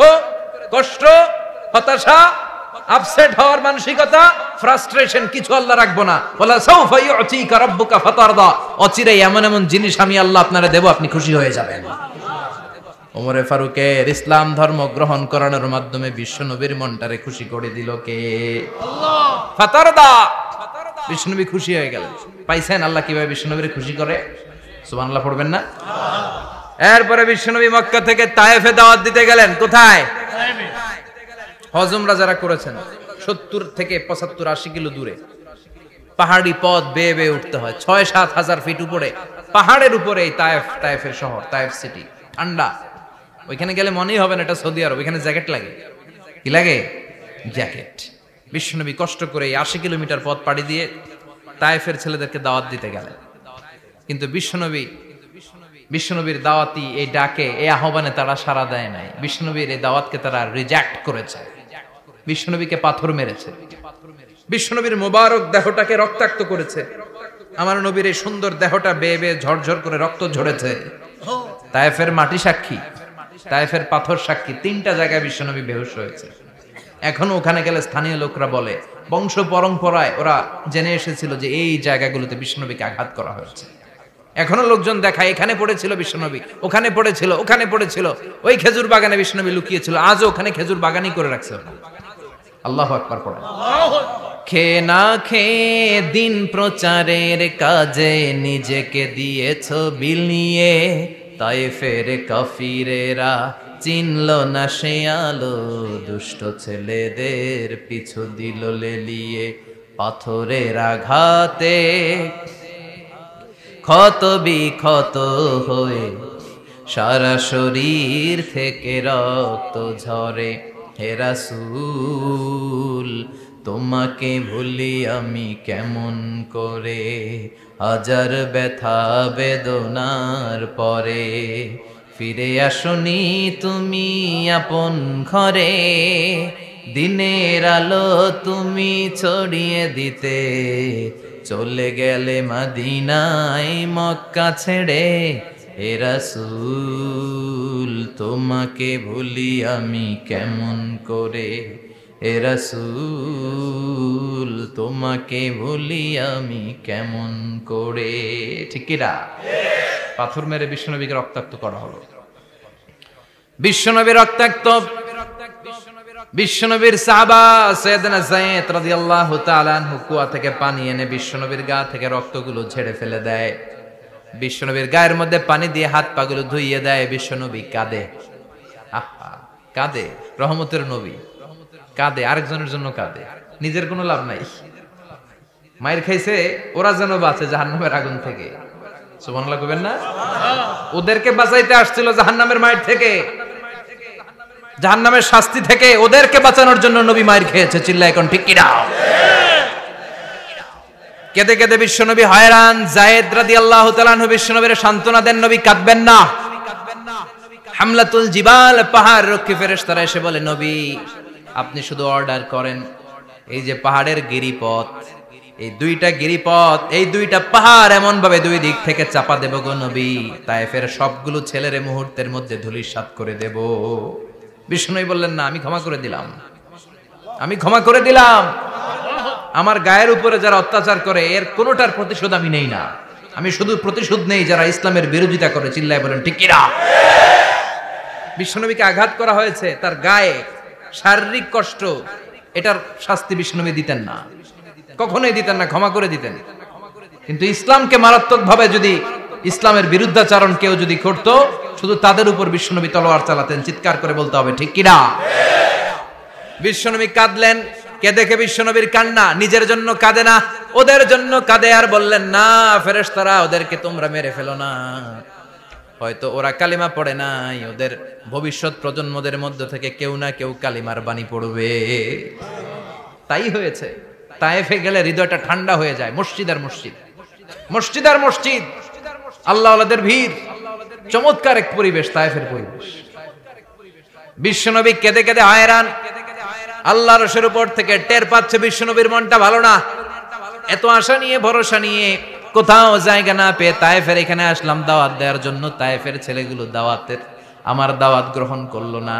কষ্ট, হতাশা, আপসেট হওয়ার মানসিকতা, ফ্রাস্ট্রেশন কিছু আল্লাহ রাখবো না। ওয়ালা সাউফা ইউতিকা রাব্বুকা ফাতারদা। অচিরে এমন এমন জিনিস আমি আল্লাহ আপনারে দেব, আপনি খুশি হয়ে যাবেন। ওমরে ফারুকের ইসলাম ধর্ম গ্রহণ করানোর মাধ্যমে বিশ্বনবীর মনটারে খুশি করে দিল কে? আল্লাহ। ফাতারদা, বিশ্বনবী খুশি হয়ে গেলেন। পাইছেন আল্লাহ কিভাবে বিশ্বনবীরে খুশি করে? সুবহানাল্লাহ পড়বেন না? এরপরে বিশ্বনবী মক্কা থেকে তায়েফে দাওয়াত দিতে গেলেন। কোথায়? তায়েফে। হজ উমরা যারা করেছেন 70 থেকে 75 80 কিলো দূরে পাহাড়ি পথ বেয়ে বেয়ে উঠতে হয়, 6-7 হাজার ফিট উপরে পাহাড়ের উপরে এই তায়েফের শহর, তায়েফ সিটি। ঠান্ডা, ওইখানে গেলে মনেই হবে না এটা সৌদি আরব। ওইখানে জ্যাকেট লাগে। কি লাগে? জ্যাকেট। বিশ্বনবী কষ্ট করে 80 কিলোমিটার পথ পাড়ি দিয়ে তায়েফের ছেলেদেরকে দাওয়াত দিতে গেলেন। কিন্তু বিশ্বনবীর দাওয়াতি এই ডাকে, এই আহ্বানে তারা সাড়া দেয় নাই। বিশ্বনবীর এই দাওয়াতকে তারা রিজেক্ট করেছে, বিশ্বনবীকে পাথর মেরেছে, বিশ্বনবীর মোবারক দেহটাকে রক্তাক্ত করেছে। আমার নবীর এই সুন্দর দেহটা বেয়ে বেয়ে ঝরঝর করে রক্ত ঝরেছে। তায়েফের মাটি সাক্ষী, তায়েফের পাথর সাক্ষী। 3টা জায়গায় বিশ্বনবী বেহুশ হয়েছে। এখনো ওখানে গেলে স্থানীয় লোকরা বলে, বংশ পরম্পরায় ওরা জেনে এসেছিল যে এই জায়গাগুলোতে বিশ্বনবীকে আঘাত করা হয়েছে। এখনো লোকজন দেখায় এখানে পড়েছিল বিশ্বনবী, ওখানে পড়েছিল, ওখানে পড়েছিল, ওই খেজুর বাগানে বিশ্বনবী লুকিয়েছিল, আজও ওখানে খেজুর বাগানই করে রাখছে। আল্লাহু আকবার পড়ে। খে না খে দিন প্রচারের কাজে নিজেকে দিয়েছ বিলিয়ে, তায়েফের কাফিরেরা চিনল না সে আলো, দুষ্ট ছেলেদের পিছু দিল লেলিয়ে। পাথরের আঘাতে ক্ষত বিক্ষত হয়ে সারা শরীর থেকে রক্ত ঝরে। হে রাসূল তোমাকে ভুলি আমি কেমন করে, হাজার ব্যথা বেদনার পরে। ফিরে আসনি তুমি আপন ঘরে, দিনের আলো তুমি ছড়িয়ে দিতে। চলে গেলে মদিনায় মক্কা ছেড়ে। হে রাসূল তোমাকে ভুলি আমি কেমন করে, হে রাসূল তোমাকে ভুলি আমি কেমন করে। ঠিক কি না? পাথর মেরে বিশ্বনবীকে রক্তাক্ত করা হলো। বিশ্বনবী রক্তাক্ত। বিশ্বনবীর সাহাবা সাইয়েদনা যায়েদ রাদিয়াল্লাহু তাআলা আনহু কুয়া থেকে পানি এনে বিশ্বনবীর গা থেকে রক্তগুলো ঝেড়ে ফেলে দেয়। বিশ্বনবীর গায়ের মধ্যে পানি দিয়ে হাত পাগুলো ধুইয়ে দেয়। বিশ্বনবী কাঁদে, আহা কাঁদে। রহমতের নবী কাঁদে, আরেকজনের জন্য কাঁদে, নিজের কোনো লাভ নাই। মায়ের খাইছে, ওরা যেন বাঁচে জাহান্নামের আগুন থেকে। সুবহানাল্লাহ কইবেন না? ওদেরকে বাঁচাইতে আসছিল জাহান্নামের মায়ের থেকে, জাহান্নামের শাস্তি থেকে। ওদেরকে বাঁচানোর জন্য নবী মায়ের খেয়েছে। চিল্লায় এখন ঠিক কি না? কেঁদে কেঁদে বিশ্বনবী হয়রান। যায়েদ রাদিয়াল্লাহু তাআলা আনহু বিশ্বনবীর সান্ত্বনা দেন, নবী কাঁদবেন না। হামলাতুল জিবাল, পাহাড় রক্ষী ফেরেশতারা এসে বলে, নবী আপনি শুধু অর্ডার করেন, এই যে পাহাড়ের গিরিপথ, এই 2টা গিরিপথ, এই 2টা পাহাড় এমন ভাবে 2 দিক থেকে চাপা দেব গো নবী, তায়েফের সবগুলো ছেলেরে মুহূর্তের মধ্যে ধূলিসাৎ করে দেব। বিষ্ণুই বললেন, না আমি ক্ষমা করে দিলাম, আমি ক্ষমা করে দিলাম। আমার গায়ের উপরে যারা অত্যাচার করে এর কোনোটার প্রতিশোধ আমি নেই না। আমি শুধু প্রতিশোধ নেই যারা ইসলামের বিরোধিতা করে। চিল্লায় বলেন ঠিক কি না? বিশ্বনবীকে আঘাত করা হয়েছে, তার গায়ে শারীরিক কষ্ট, এটার শাস্তি বিশ্বনবী দিতেন না, কখনোই দিতেন না, ক্ষমা করে দিতেন। কিন্তু ইসলামকে মারাত্মকভাবে যদি ইসলামের বিরুদ্ধাচরণ কেউ যদি করত, শুধু তাদের উপর বিশ্বনবী তলোয়ার চালাতেন। চিৎকার করে বলতে হবে ঠিক কি না? বিশ্বনবী কাঁদলেন। কে দেখে বিশ্বনবীর কান্না, নিজের জন্য কাঁদে না, ওদের জন্য কাঁদে। আর বললেন, না ফেরেশতারা ওদেরকে তোমরা মেরে ফেলো না, হয়তো ওরা কালিমা পড়ে নাই, ওদের ভবিষ্যৎ প্রজন্মদের মধ্য থেকে কেউ না কেউ কালিমার বাণী পড়বে। তাই হয়েছে। তায়েফে গেলে হৃদয়টা ঠান্ডা হয়ে যায়। মসজিদ আর মসজিদ, মসজিদ আর মসজিদ, আল্লাহ ওয়ালাদের ভিড়, চমৎকার এক পরিবেশ তায়েফের পরিবেশ। বিশ্বনবী কেঁদে কেঁদে হয়রান। আল্লাহর রসের উপর থেকে টের পাচ্ছে বিশ্বনবীর মনটা ভালো না। এত আশা নিয়ে ভরসা নিয়ে কোথাও জায়গা না পেয়ে তায়েফের এখানে আসলাম দাওয়াত দেওয়ার জন্য। তায়েফের ছেলেগুলো আমার দাওয়াত গ্রহণ করলো না।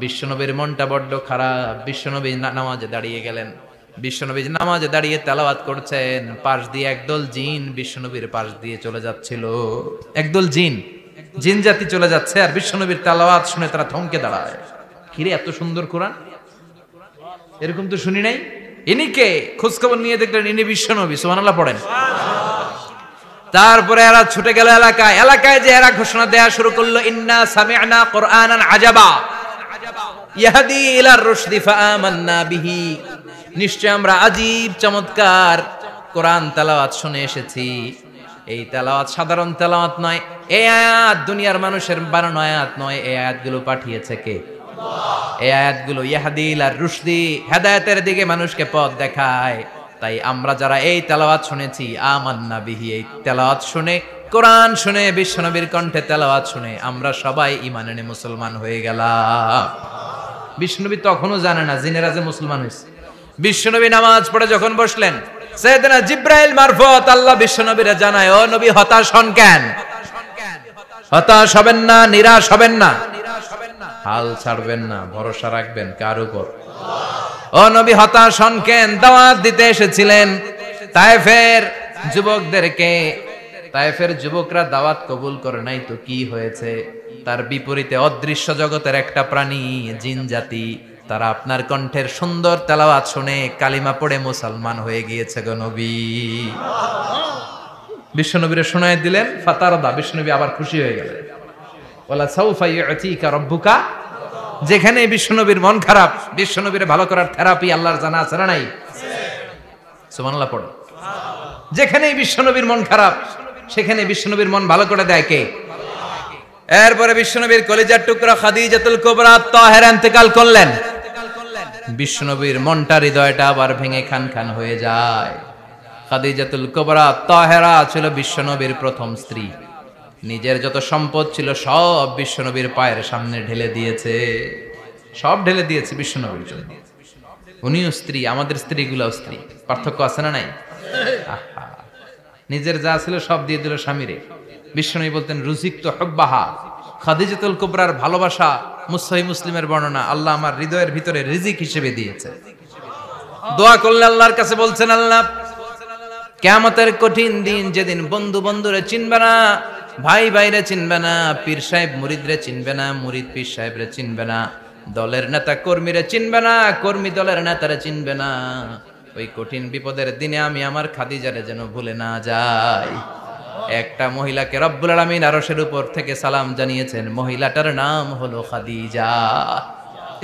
বিশ্বনবীর মনটা বড্ড খারাপ। বিশ্বনবী নামাজে দাঁড়িয়ে গেলেন। বিশ্বনবী নামাজে দাঁড়িয়ে তেলাওয়াত করছেন, পাশ দিয়ে একদল জিন বিশ্বনবীর পাশ দিয়ে চলে যাচ্ছিল। একদল জিন জিন জাতি চলে যাচ্ছে আর বিশ্বনবীর তেলাওয়াত শুনে তারা থমকে দাঁড়ায়। কিরে এত সুন্দর কোরআন, এরকম তো শুনি নাই। ইনি কে? খোঁজখবর নিয়ে দেখলেন ইনি বিশ্বনবী। সুবহানাল্লাহ পড়েন। তারপরে এরা ছুটে গেল এলাকায় যে এরা ঘোষণা দেয়া শুরু করলো, ইন্না সামি'না কুরআনান আজাবা ইয়াহদি ইলার রুশদি ফাআমান্না বিহি। নিশ্চয় আমরা আজীব চমৎকার কোরআন তেলাওয়াত শুনে এসেছি। এই তেলাওয়াত সাধারণ তেলাওয়াত নয়, এই আয়াত দুনিয়ার মানুষের বানানো আয়াত নয়। এই আয়াতগুলো পাঠিয়েছে কে? আল্লাহ। এই আয়াতগুলো ইয়াহদি ইলার রুশদি, হেদায়েতের দিকে মানুষকে পথ দেখায়। তাই আমরা যারা এই তেলাওয়াত শুনেছি, আমান্না বিহি, এই তেলাওয়াত শুনে, কোরআন শুনে, বিশ্বনবীর কণ্ঠে তেলাওয়াত শুনে আমরা সবাই ঈমান এনে মুসলমান হয়ে গেলাম। বিশ্বনবী তখনও জানে না জিনেরা যে মুসলমান হয়েছে। বিশ্বনবী নামাজ পড়ে যখন বসলেন, সাইয়েদনা জিব্রাইল মারফত আল্লাহ বিশ্বনবীরে জানায়, ও নবী হতাশ হন কেন? হতাশ হবেন না, নিরাশ হবেন না, হাল ছাড়বেন না, ভরসা রাখবেন কার উপর? ও নবী হতাশ হন কেন? দাওয়াত দিতে এসেছিলেন তায়েফের যুবকদেরকে। তায়েফের যুবকরা দাওয়াত কবুল করে নাই তো কি হয়েছে? তার বিপরীতে অদৃশ্য জগতের একটা প্রাণী জিন জাতি, তারা আপনার কণ্ঠের সুন্দর তেলাওয়াত শুনে কালিমা পড়ে মুসলমান হয়ে গিয়েছে গো নবী। বিশ্বনবীরে শোনায় দিলেন, ফাতারদা, বিশ্বনবী আবার খুশি হয়ে গেলেন। ওয়ালা সাউফা ইউতিকা রাব্বুকা। যেখানে বিশ্বনবীর মন খারাপ, বিশ্বনবীর ভালো করার থেরাপি আল্লাহর জানা আছে না নাই? সুবহানাল্লাহ পড়ো। যেখানে বিশ্বনবীর মন খারাপ, সেখানে বিশ্বনবীর মন ভালো করে দেয় কে? এরপরে বিশ্বনবীর কলিজার টুকরা খাদিজাতুল কুবরা তাহেরা ইন্তেকাল করলেন। বিশ্বনবীর মনটা, হৃদয়টা আবার ভেঙে খান খান হয়ে যায়। খাদিজাতুল কুবরা তাহেরা ছিল বিশ্বনবীর প্রথম স্ত্রী। নিজের যত সম্পদ ছিল সব বিশ্বনবীর পায়ের সামনে ঢেলে দিয়েছে, সব ঢেলে দিয়েছে বিশ্বনবীর জন্য। উনিও স্ত্রী, আমাদের স্ত্রীগুলাও স্ত্রী, পার্থক্য আছে না নাই? নিজের যা ছিল সব দিয়ে দিল স্বামীরে। বিশ্বনবী বলতেন রুজিকতু হুব্বাহা। খাদিজাতুল কুবরার ভালোবাসা সহিহ মুসলিমের বর্ণনা, আল্লাহ আমার হৃদয়ের ভিতরে রিজিক হিসেবে দিয়েছে। দোয়া করলে আল্লাহর কাছে বলছেন, আল্লাহ কিয়ামতের কঠিন দিন, যেদিন বন্ধু বন্ধুরে চিনবে না, ভাই ভাইরে চিনবে না, পীর সাহেব মুরিদরে চিনবে না, মুরিদ পীর সাহেবরে চিনবে না, দলের নেতা কর্মীরে চিনবে না, কর্মী দলের নেতারে চিনবে না, ওই কঠিন বিপদের দিনে আমি আমার খাদিজারে যেন ভুলে না যাই। একটা মহিলাকে রব্বুল আলামিন আরশের উপর থেকে সালাম জানিয়েছেন, মহিলাটার নাম হলো খাদিজা।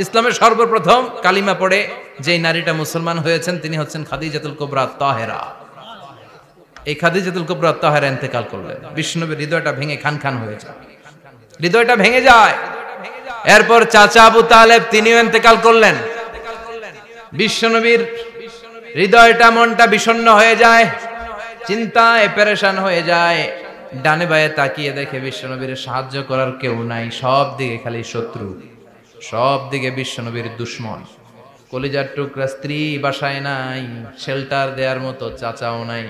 ইসলামের সর্বপ্রথম কালিমা পড়ে যেই নারীটা মুসলমান হয়েছেন তিনি হচ্ছেন খাদিজাতুল কুবরা তাহেরা। এই খাদিজাতুল কুবরা তাহেরা ইন্তেকাল করলেন। বিশ্বনবীর হৃদয়টা ভেঙে খান খান হয়ে যায়, হৃদয়টা ভেঙে যায়। এরপর চাচা আবু তালেব তিনিও ইন্তেকাল করলেন। বিশ্বনবীর হৃদয়টা, মনটা বিষণ্ণ হয়ে যায়, চিন্তায় পেরেশান হয়ে যায়। ডানে বায়ে তাকিয়ে দেখে বিশ্বনবীর সাহায্য করার কেউ নাই, সব দিকে খালি শত্রু, সব দিকে বিশ্বনবীর দুশ্মন। কলিজার টুকরা স্ত্রী বাসায় নাই, শেল্টার দেওয়ার মতো চাচাও নাই।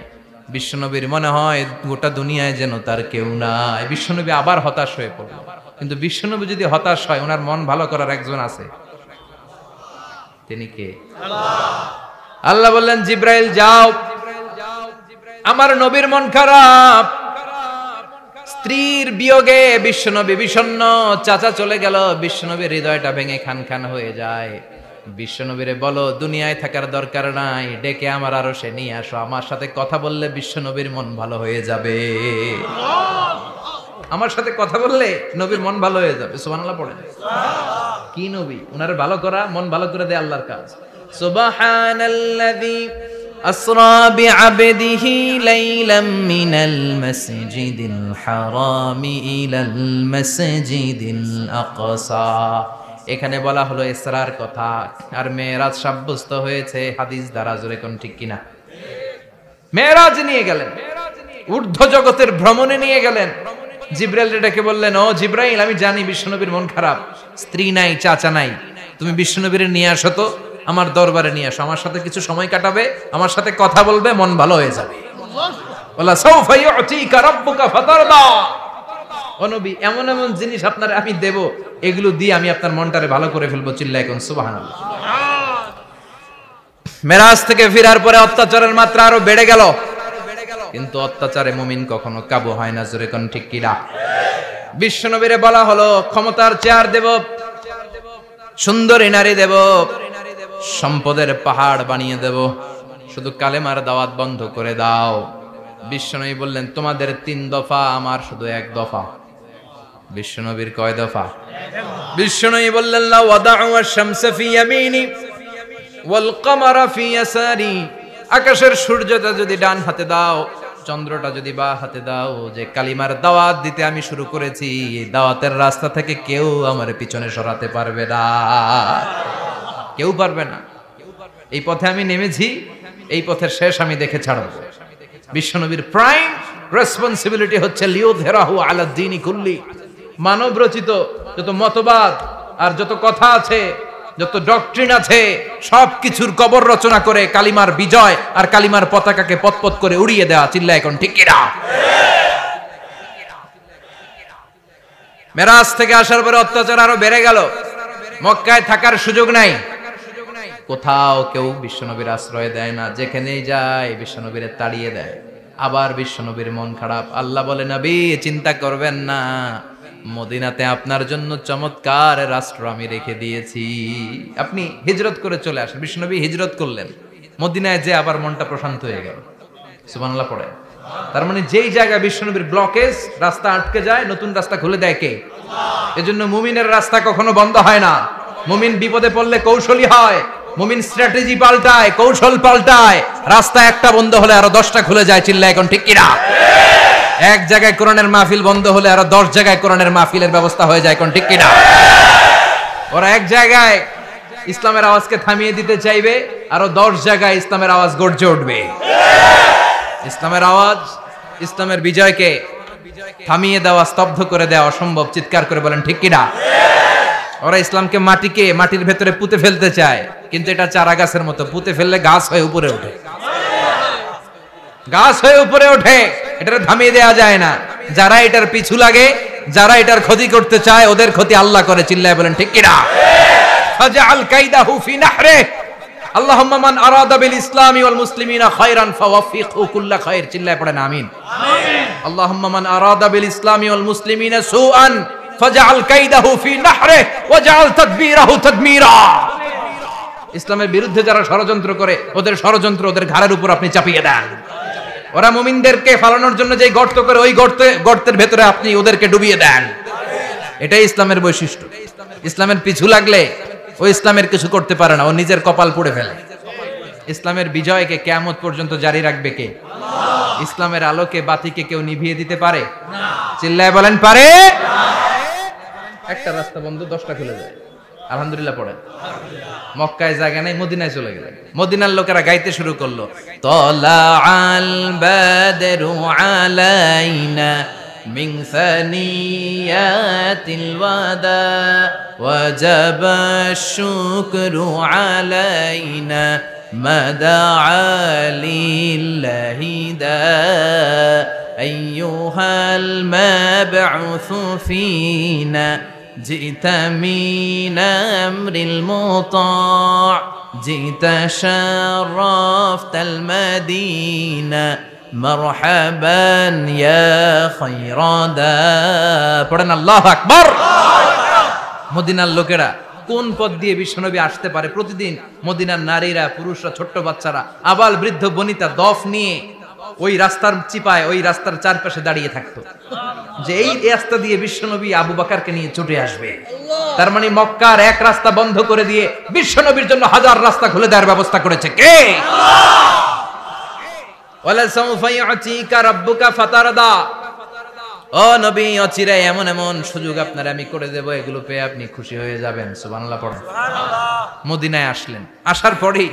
বিশ্বনবীর মনে হয় গোটা দুনিয়ায় যেন তার কেউ নাই। বিশ্বনবী আবার হতাশ হয়ে পড়ল। কিন্তু বিশ্বনবী যদি হতাশ হয়, ওনার মন ভালো করার একজন আছে। তিনি কে? আল্লাহ বললেন, জিব্রাইল যাও, আমার নবীর মন খারাপ, স্ত্রীর বিয়োগে বিশ্বনবী বিষণ্ণ, চাচা চলে গেল, বিশ্বনবীর হৃদয়টা ভেঙে খান খান হয়ে যায়। বিশ্বনবীরে বলো দুনিয়ায় থাকার দরকার নাই, ডেকে আমার আরশে নিয়ে আসো, আমার সাথে কথা বললে বিশ্বনবীর মন ভালো হয়ে যাবে। আমার সাথে কথা বললে নবীর মন ভালো হয়ে যাবে। সুবহানাল্লাহ পড়েন। কি নবী, উনার ভালো করা, মন ভালো করে দেয় আল্লাহর কাজ। সুবহানাল্লাযী আসরা বিআবদিহি লাইলাম মিনাল মাসজিদিল হারামি ইলাল মাসজিদিল আকসা। এখানে বলা হলো ইসরার কথা, আর মেরাজ সাব্যস্ত হয়েছে হাদিস দ্বারা। জোরে কোন ঠিক কিনা? মেরাজ নিয়ে গেলেন, ঊর্ধ্ব জগতের ভ্রমণে নিয়ে গেলেন। জিব্রাইল ডেকে বললেন, ও জিব্রাইল, আমি জানি বিশ্বনবীর মন খারাপ, স্ত্রী নাই, চাচা নাই, তুমি বিশ্বনবীর নিয়ে আসো তো, আমার দরবারে নিয়ে আসো, আমার সাথে কিছু সময় কাটাবে, আমার সাথে কথা বলবে, মন ভালো হয়ে যাবে। ওয়ালা সাউফা ইউতিকা রাব্বুকা ফাতারদা। ও নবী, এমন এমন জিনিস আপনার আমি দেব, এগুলো দিয়ে আমি আপনার মনটারে ভালো করে ফেলবো। চিল্লায় কোন সুবহানাল্লাহ। মেরাজ থেকে ফেরার পরে অত্যাচারের মাত্রা আরো বেড়ে গেল, কিন্তু অত্যাচারে মুমিন কখনো কাবু হয় না। জোরে কোন ঠিক কিনা? বিশ্বনবীরে বলা হলো ক্ষমতার চেয়ার দেব, সুন্দরী নারী দেব, সম্পদের পাহাড় বানিয়ে দেব, শুধু কালেমার দাওয়াত বন্ধ করে দাও। বিশ্বনবী বললেন তোমাদের 3 দফা, আমার শুধু 1 দফা। বিশ্বনবীর কয় দফা? বিশ্বনবী বললেন লা ওয়াদাউ আশ-শামসা ফি ইয়ামিনি ওয়াল কামারা ফি ইয়াসারি, আকাশের সূর্যটা যদি ডান হাতে দাও, চন্দ্রটা যদি বা হাতে দাও, যে কালিমার দাওয়াত দিতে আমি শুরু করেছি, এই দাওয়াতের রাস্তা থেকে কেউ আমার পিছনে সরাতে পারবে না, কেউ পারবে না। এই পথে আমি নেমেছি, এই পথের শেষ আমি দেখে ছাড়ব। বিশ্বনবীর প্রাইম রেসপন্সিবিলিটি হচ্ছে লিউযহিরাহু আলা দ্বীনি কুল্লি, মানব রচিত যত মতবাদ আর যত কথা আছে, যত ডক্ট্রিন আছে, সবকিছুর কবর রচনা করে কালিমার বিজয় আর কালিমার পতাকাকে পতপত করে উড়িয়ে দেওয়া। চিল্লা এখন ঠিক কিনা? মেরাজ থেকে আসার পরে অত্যাচার আরো বেড়ে গেল, মক্কায় থাকার সুযোগ নাই, কোথাও কেউ বিশ্বনবীর আশ্রয় দেয় না, যেখানেই যায় বিশ্বনবীরে তাড়িয়ে দেয়। আবার বিশ্বনবীর মন খারাপ, আল্লাহ বলে নবী চিন্তা করবেন না, মদিনাতে আপনার জন্য চমৎকার রাষ্ট্র আমি রেখে দিয়েছি, আপনি হিজরত করে চলে আসেন। বিশ্বনবী হিজরত করলেন, মদিনায় যে আবার মনটা প্রশান্ত হয়ে গেল। সুবহানাল্লাহ পড়ে। তার মানে যেই জায়গায় বিশ্বনবীর ব্লকেজ, রাস্তা আটকে যায়, নতুন রাস্তা খুলে দেয় কে? এজন্য মুমিনের রাস্তা কখনো বন্ধ হয় না। মুমিন বিপদে পড়লে কৌশলী হয়, মুমিন স্ট্র্যাটেজি পাল্টায়, কৌশল পাল্টায়। রাস্তা একটা বন্ধ হলে আরো 10টা খুলে যায়। চিল্লা এখন ঠিক কিনা? এক জায়গায় কোরআনের মাহফিল বন্ধ হলে আরো 10 জায়গায় কোরআনের মাহফিলের ব্যবস্থা হয়ে যায়। কোন ঠিক কিনা? ওরা এক জায়গায় ইসলামের আওয়াজকে থামিয়ে দিতে চাইবে, আরো 10 জায়গায় ইসলামের আওয়াজ গর্জে উঠবে। ইসলামের আওয়াজ, ইসলামের বিজয়কে থামিয়ে দেওয়া, স্তব্ধ করে দেওয়া অসম্ভব। চিৎকার করে বলেন ঠিক কিনা? ওরা ইসলামকে মাটির ভেতরে পুঁতে ফেলতে চায়, কিন্তু এটা চারা গাছের মতো, পুঁতে ফেললে গাছ হয়ে উপরে ওঠে, গাছ হয়ে উপরে ওঠে, এটা থামিয়ে দেওয়া যায় না। যারা এটার পিছু লাগে, যারা এটার ক্ষতি করতে চায়, ওদের ক্ষতি আল্লাহ করে। চিল্লায় বলেন ঠিক কিনা? ফাজআল কাইদাহু ফি নাহরে, আল্লাহুম্মা মান আরাদা বিল ইসলামি ওয়াল মুসলিমিনা খায়রান ফাওয়াফিকহু কুল্লা খায়র। চিল্লায় পড়েন আমিন। আল্লাহুম্মা মান আরাদা বিল ইসলামি ওয়াল মুসলিমিনা সুআন ফাজআল কাইদাহু ফি নাহরে ওয়াজআল তাদবীরাহু তাদমীরা। ইসলামের বিরুদ্ধে যারা ষড়যন্ত্র করে, ওদের ষড়যন্ত্র ওদের ঘাড়ের উপর আপনি চাপিয়ে দেন। ওরা মুমিনদেরকে ফালানোর জন্য যে গর্ত করে, ওই গর্তের ভেতরে আপনি ওদেরকে ডুবিয়ে দেন। এটাই ইসলামের বৈশিষ্ট্য। ইসলামের পিছু লাগলে ও ইসলামের কিছু করতে পারে না, ও নিজের কপাল পুড়ে ফেলে। ইসলামের বিজয়কে কিয়ামত পর্যন্ত জারি রাখবে কে? ইসলামের আলোকে বাতিকে কেউ নিভিয়ে দিতে পারে? চিল্লায় বলেন পারে? একটা রাস্তা বন্ধ, 10টা খুলে যায়। আলহামদুলিল্লাহ পড়েন। মক্কায় জায়গা নাই, মদিনায় চলে গেলেন। মদিনার লোকেরা গাইতে শুরু করলো, তলাআল বাদরু আলাইনা মিন সানিয়াতিল ওয়াদা ওয়াজাবা শুকরু আলাইনা মাদাআ লিল্লাহি দা আইয়ুহাল মাবউসু ফিনা جئت من أمر المطاع جئت شرفت المدينة مرحبا يا خير دا পড়েন আল্লাহু আকবার। মদিনার লোকেরা কোন পথ দিয়ে বিশ্বনবী আসতে পারে? প্রতিদিন মদিনার নারীরা, পুরুষরা, ছোট্ট বাচ্চারা, আবাল বৃদ্ধ বনিতা দফ নিয়ে ওই রাস্তার চিপায়, ওই রাস্তার চারপাশে দাঁড়িয়ে থাকতো, যে এই রাস্তা দিয়ে বিশ্বনবী আবু বকরকে নিয়ে ছুটে আসবে। তার মানে মক্কার এক রাস্তা বন্ধ করে দিয়ে বিশ্বনবীর জন্য হাজার রাস্তা খুলে দেওয়ার ব্যবস্থা করেছে কে? ওয়ালা সাউফা ইউতিকা রাব্বুকা ফাতারদা। ও নবী, অচিরে এমন এমন সুযোগ আপনার আমি করে দেব, এগুলো পেয়ে আপনি খুশি হয়ে যাবেন। সুবহানাল্লাহ পড়ুন। মদিনায় আসলেন, আসার পরেই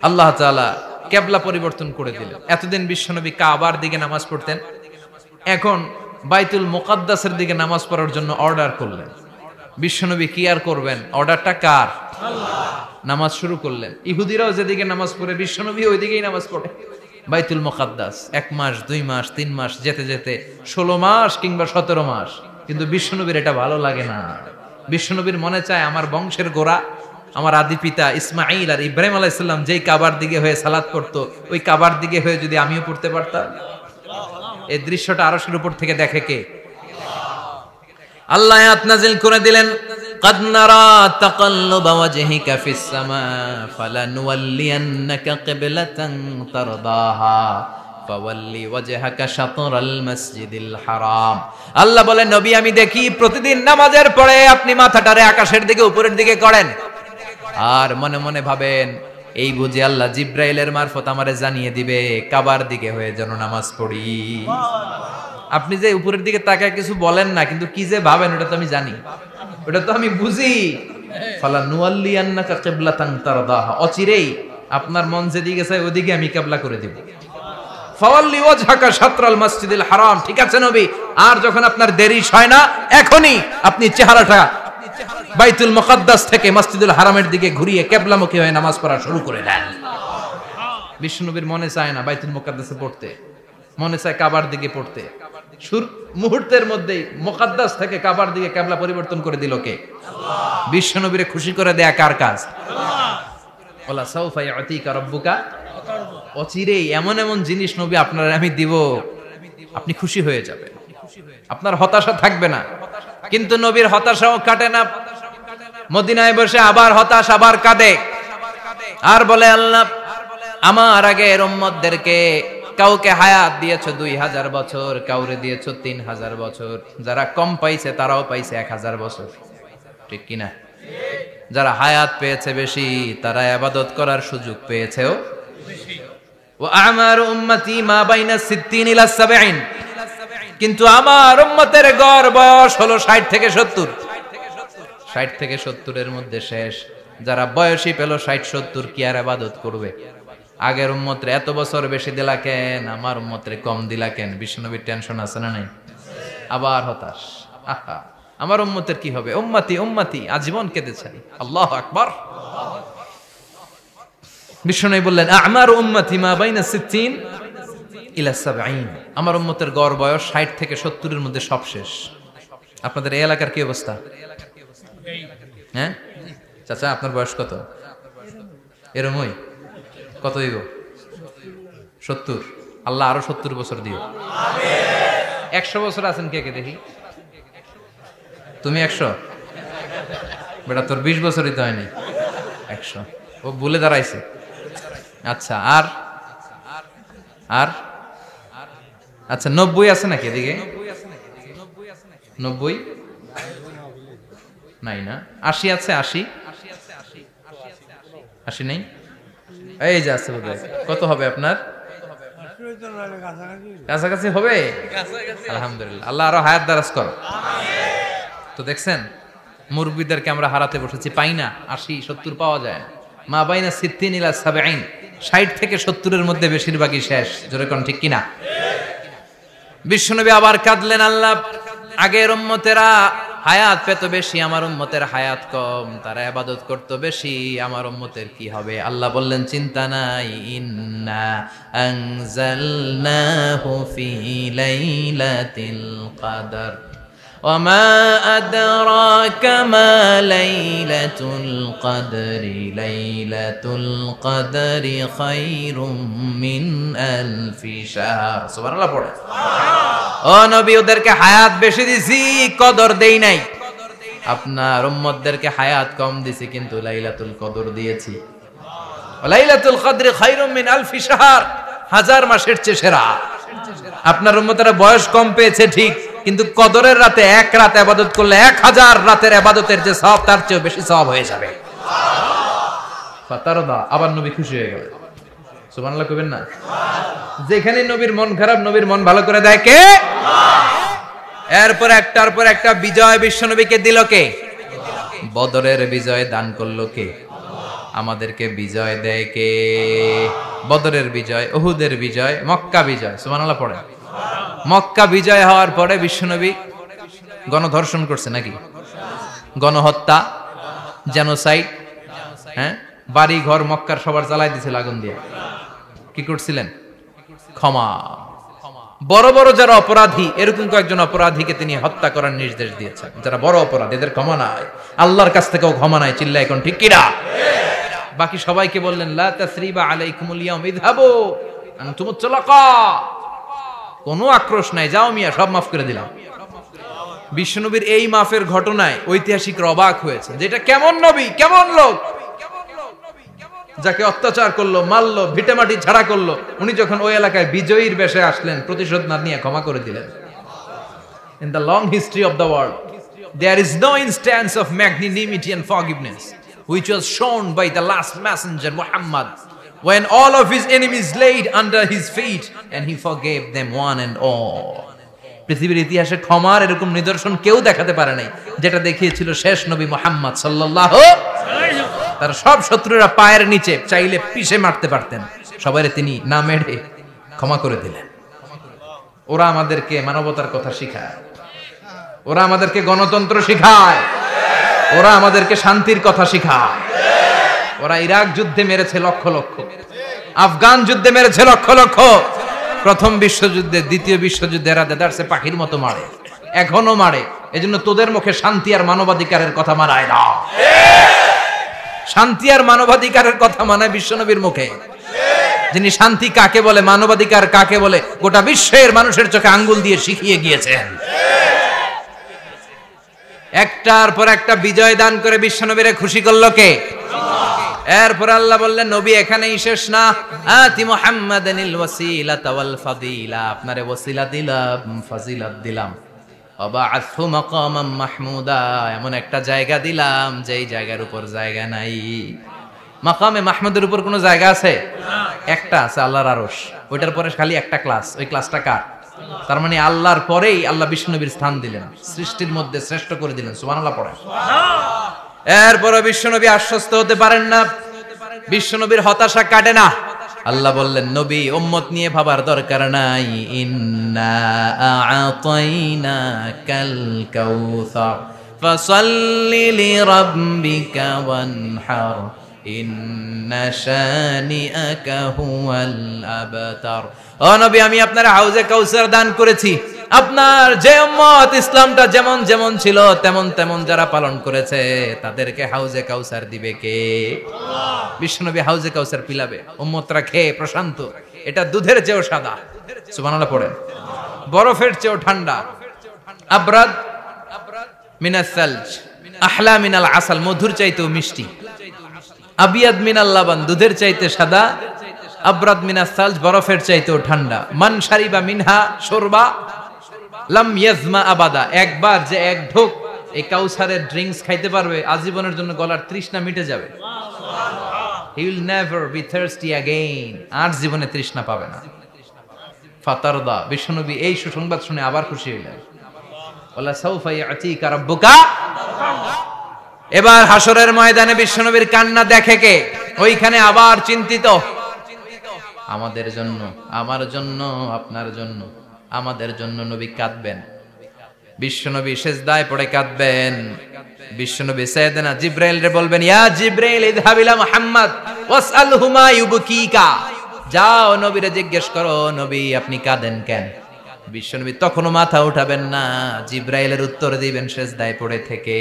আল্লাহ তাআলা কিবলা পরিবর্তন করে দিলেন। এতদিন বিশ্বনবী কাবার দিকে নামাজ পড়তেন, এখন বাইতুল মুকাদ্দাসের দিকে নামাজ পড়ার জন্য অর্ডার করলেন। বিশ্বনবী কি আর করবেন? অর্ডারটা কার? আল্লাহ। নামাজ শুরু করলেন। ইহুদিরাও যেদিকে নামাজ পড়ে, বিশ্বনবী ওই দিকেই নামাজ পড়ে। বাইতুল মুকাদ্দাস 1 মাস, 2 মাস, 3 মাস যেতে যেতে 16 মাস কিংবা 17 মাস, কিন্তু বিশ্বনবীর এটা ভালো লাগে না। বিশ্বনবীর মনে চায় আমার বংশের গোড়া, আমার আদি পিতা ইসমাঈল আর ইব্রাহিম আলাইহিস সালাম যেই কাবার দিকে হয়ে সালাত পড়তো, ওই কাবার দিকে হয়ে যদি আমিও পড়তে পারতাম। এই দৃশ্যটা আরশের উপর থেকে দেখে কে? আল্লাহ আয়াত নাযিল করে দিলেন, قد نرى تقلب وجهك في السماء فلنولينك قبلة ترضاها فولي وجهك شطر المسجد الحرام। আল্লাহ বলেন, নবী আমি দেখি প্রতিদিন নামাজের পরে আপনি মাথাটারে আকাশের দিকে উপরের দিকে করেন আর মনে মনে ভাবেন এই বুঝি আল্লাহ জিব্রাইলের মারফত আমারে জানিয়ে দিবে কাবার দিকে হয়ে যেন নামাজ পড়ি। আপনি যে উপরের দিকে তাকায় কিছু বলেন না, কিন্তু কি যে ভাবেন ওটা তো আমি জানি, ওটা তো আমি বুঝি। ফালা নুয়াল্লিয়ান্নাকা কিবলাতান তারদাহা, অচিরেই আপনার মন যেদিকে চায় ওদিকে আমি কিবলা করে দেব। ফাওয়াল্লি ওয়াজহাকা শাতরাল মসজিদিল হারাম। ঠিক আছে নবী, আর যখন আপনার দেরি হয় না এখনই আপনি চেহারাটা বাইতুল মুকাদ্দাস থেকে মসজিদুল হারামের দিকে ঘুরিয়ে কিবলামুখী হয়ে নামাজ পড়া শুরু করে দেন। বিশ্বনবীর মনে চায় না বাইতুল মুকাদ্দাসে পড়তে, মনে চায় কাবার দিকে পড়তে। মুহূর্তের মধ্যেই মুকাদ্দাস থেকে কাবার দিকে কিবলা পরিবর্তন করে দিল কে? আল্লাহ। বিশ্বনবীরে খুশি করে দেয়া কার কাজ? আল্লাহ। ওয়ালা সাউফা ইয়াতিকা রাব্বুকা, অচিরেই এমন এমন জিনিস নবী আপনার আমি দিব, আপনি খুশি হয়ে যাবেন, আপনার হতাশা থাকবে না। কিন্তু নবীর হতাশাও কাটে না, মদিনায় বসে আবার হতাশ, আবার কাঁদে আর বলে, আল্লাহ আমার আগের উম্মতদেরকে কাউকে হায়াত দিয়েছো 2000 বছর, কাউরে দিয়েছো 3000 বছর, যারা কম পাইছে তারাও পাইছে 1000 বছর, ঠিক কিনা? যারা হায়াত পেয়েছে বেশি তারা ইবাদত করার সুযোগ পেয়েছেও বেশি। ওয়া আমারু উম্মতি মা বাইনা 60 ইলা 70, কিন্তু আমার উম্মতের গড় বয়স হলো 60 থেকে 70। 60 থেকে 70 এর মধ্যে শেষ। যারা বয়সী পেল 60-70 কি আর ইবাদত করবে? আগের উম্মতরে এত বছর বেশি দিলা কেন, আমার উম্মতরে কম দিলা কেন? বিশ্বনবীর টেনশন আছে না নাই? আবার হতাশ, আহা আমার উম্মতের কি হবে? উম্মতি উম্মতি আজীবন কেঁদেছে। আল্লাহু আকবার। বিশ্বনবী বললেন, আমারু উম্মতি মা বাইনা 60 ইলা 70, আমার উম্মতের গড় বয়স 60 থেকে 70 এর মধ্যে সব শেষ। আপনাদের এই এলাকার কি অবস্থা? হ্যাঁ চাচা, আপনার বয়স কত? এরমই কত দিব? 70। আল্লাহ আরো 70 বছর দিও। 100 বছর আছেন কে কে দেখি? তুমি 100? বেটা তোর 20 বছরই তো হয়নি। 100 ও ভুলে দাঁড়াইছে। আচ্ছা, আর আর আচ্ছা 90 আছে নাকি এদিকে? 90 নাই না? 80 আছে? 80 নেই? এই যে আছে বোধহয়। কত হবে আপনার? কাছাকাছি হবে? আলহামদুলিল্লাহ, আল্লাহ আরো হায়াত দারাজ করো। তো দেখছেন মুরব্বীদেরকে আমরা হারাতে বসেছি, পাই না। 80-70 পাওয়া যায়। মা বাইনা 60 ইলা 70, 60 থেকে 70 এর মধ্যে বেশিরভাগই শেষ। জোরে কোন ঠিক কিনা? বিশ্বনবী আবার কাঁদলেন, আল্লাহ আগের উম্মতেরা হায়াত পেত বেশি, আমার উম্মতের হায়াত কম, তারা ইবাদত করত বেশি, আমার উম্মতের কি হবে? আল্লাহ বললেন, চিন্তা নাই, ইন্না আনজালনাহু ফি লাইলাতিল কদর ওয়ামা আদরাকা মা লাইলাতুল কদরি লাইলাতুল কদরি খায়রুম মিন আলফি শাহর। সুবহানাল্লাহ পড়ে। ও নবী, ওদেরকে হায়াত বেশি দিছি, কদর দেই নাই। আপনার উম্মতদেরকে হায়াত কম দিছি, কিন্তু লাইলাতুল কদর দিয়েছি। লাইলাতুল কদরি খায়রুম মিন আলফি শাহর, 1000 মাসের চেয়ে সেরা। আপনার উম্মতেরা বয়স কম পেয়েছে ঠিক, কিন্তু কদরের রাতে এক রাত ইবাদত করলে 1000 রাতের ইবাদতের যে সওয়াব তার চেয়ে বেশি সওয়াব হয়ে যাবে। ফাতারদা, আবার নবী খুশি হয়ে গেলেন। সুবহানাল্লাহ কইবেন না? যেখানে নবীর মন খারাপ, নবীর মন ভালো করে দেয় কে? এরপর একটার পর একটা বিজয় বিশ্বনবীকে দিল কে? বদরের বিজয় দান করলো কে? আমাদেরকে বিজয় দেয় কে? বদরের বিজয়, উহুদের বিজয়, মক্কা বিজয়। সুবহানাল্লাহ পড়ে। মক্কা বিজয় হওয়ার পরে বিশ্বনবী গণধর্ষণ করছে নাকি? গণহত্যা, জেনোসাইড, হ্যাঁ, বাড়ি ঘর মক্কার সবার জ্বালাই দিয়েছিল আগুন দিয়ে। কি করছিলেন? ক্ষমা। বড় বড় যারা অপরাধী, এরকম কয়েকজন অপরাধীকে তিনি হত্যা করার নির্দেশ দিয়েছেন। যারা বড় অপরাধী, এদের ক্ষমা নাই, আল্লাহর কাছ থেকেও ক্ষমা নাই। চিল্লায় এখন ঠিক কিনা? বাকি সবাইকে বললেন, লা তাসরিবা আলাইকুমুল ইয়াউম ইযহাবু আনতুমুত তুলাকা, কোনো আক্রোশ নাই, যাও মিয়া, সব মাফ করে দিলাম। বিশ্বনবীর এই মাফের ঘটনায় ঐতিহাসিকরা অবাক হয়েছে, যেটা কেমন নবী, কেমন লোক, যাকে অত্যাচার করলো, মারলো, ভিটেমাটি ঝাড়া করলো, উনি যখন ওই এলাকায় বিজয়ীর বেশে আসলেন, প্রতিশোধ না নিয়ে ক্ষমা করে দিলেন। In the long history of the world, there is no instance of magnanimity and forgiveness which was shown by the last messenger Muhammad, when all of his enemies laid under his feet and he forgave them one and all. পৃথিবীর ইতিহাসে ক্ষমার এরকম নিদর্শন কেউ দেখাতে পারে নাই, যেটা দেখিয়েছিল শেষ নবী মুহাম্মদ সাল্লাল্লাহু আলাইহি ওয়াসাল্লাম। তার সব শত্রুরা পায়ের নিচে চাইলে পিষে মারতে পারতেন, সবাইরে তিনি না মেরে ক্ষমা করে দিলেন। ওরা আমাদেরকে মানবতার কথা শিখায়, ওরা আমাদেরকে গণতন্ত্র শিখায়, ওরা আমাদেরকে শান্তির কথা শিখায়। ওরা ইরাক যুদ্ধে মেরেছে লক্ষ লক্ষ, আফগান যুদ্ধে মেরেছে লক্ষ লক্ষ, প্রথম বিশ্বযুদ্ধে, দ্বিতীয় বিশ্বযুদ্ধে এরা দেদারসে পাখির মতো মারে, এখনো মারে। এজন্য তোদের মুখে শান্তি আর মানবাধিকারের কথা মানায় না। শান্তি আর মানবাধিকারের কথা মানায় বিশ্বনবীর মুখে, যিনি শান্তি কাকে বলে, মানবাধিকার কাকে বলে, গোটা বিশ্বের মানুষের চোখে আঙ্গুল দিয়ে শিখিয়ে গিয়েছেন। একটার পর একটা বিজয় দান করে বিশ্বনবীরে খুশি করলো কে? এরপর আল্লাহ বললেন, নবী এখানেই শেষ না, আতি মুহাম্মাদানিল ওয়াসিলাতা ওয়াল ফাদিলা, আপনারে ওয়াসিলা দিলাম, ফাজিলাত দিলাম, ওয়াবা'আথহু মাকামাম মাহমুদা, এমন একটা জায়গা দিলাম যেই জায়গার উপর জায়গা নাই। মাকামে মাহমুদের উপর কোনো জায়গা আছে? একটা আছে, আল্লাহর আরশ। ওইটার পরে খালি একটা ক্লাস, ওই ক্লাসটা কার? তার মানে আল্লাহর পরেই আল্লাহ বিশ্বনবীর স্থান দিলেন, সৃষ্টির মধ্যে শ্রেষ্ঠ করে দিলেন। সুবহানাল্লাহ পড়েন। এরপরে বিশ্বনবী আশ্বস্ত হতে পারেন না, বিশ্বনবীর হতাশা কাটে না। আল্লাহ বললেন, নবী উম্মত নিয়ে ভাবার দরকার নাই, ইন্না আ'তাইনাকাল কাউসার ফাসাল্লি লিরাব্বিকা ওয়ানহার ইন্না শানিআকা হুয়াল আবতার। ও নবী, আমি আপনার হাউজে কাউসার দান করেছি। আপনার যে উম্মত ইসলামটা যেমন যেমন ছিল তেমন তেমন যারা পালন করেছে, তাদেরকে হাউজে কাউসার দিবে কে? আল্লাহ। বিশ্বনবী হাউজে কাউসার পিলাবে, উম্মতরা খেয়ে প্রশান্ত। এটা দুধের চেয়েও সাদা, সুবহানাল্লাহ পড়েন, বরফের চেয়েও ঠান্ডা, আবরাদ মিনাস সালজ, আহলা মিনাল আসাল, মধুর চাইতেও মিষ্টি, আবিয়াদ মিনাল লাবান, দুধের চাইতে সাদা, আবরাদ মিনাস সালজ, বরফের চাইতেও ঠান্ডা। মান শারিবা মিনহা শুরবা লাম ইয়াজমা আবাদা, একবার যে এক ঢোক এই কাউসারের ড্রিঙ্কস খাইতে পারবে, আজীবনের জন্য গলার তৃষ্ণা মিটে যাবে। He will never be thirsty again, আর জীবনে তৃষ্ণা পাবে না। ফাতারদা, বিশ্বনবী এই সুসংবাদ শুনে আবার খুশি হইলেন। ওয়ালা সাউফা ইয়াতিকা রাব্বুকা। এবার হাসরের ময়দানে বিশ্বনবীর কান্না দেখে কে? ওইখানে আবার চিন্তিত, আমাদের জন্য, আমার জন্য, আপনার জন্য, আমাদের জন্য নবী কাঁদবেন। বিশ্বনবী সিজদায় পড়ে কাঁদবেন। বিশ্বনবী সাইয়েদনা জিবরাইল রে বলবেন, ইয়া জিবরাইল ইযহাব ইলা মুহাম্মদ ওয়াসআলহু মা ইউবকিকা, যাও নবীরে জিজ্ঞেস করো, নবী আপনি কাঁদেন কেন? বিশ্বনবী তখনও মাথা উঠাবেন না, জিবরাইলের উত্তর দিবেন সিজদায় পড়ে থেকে।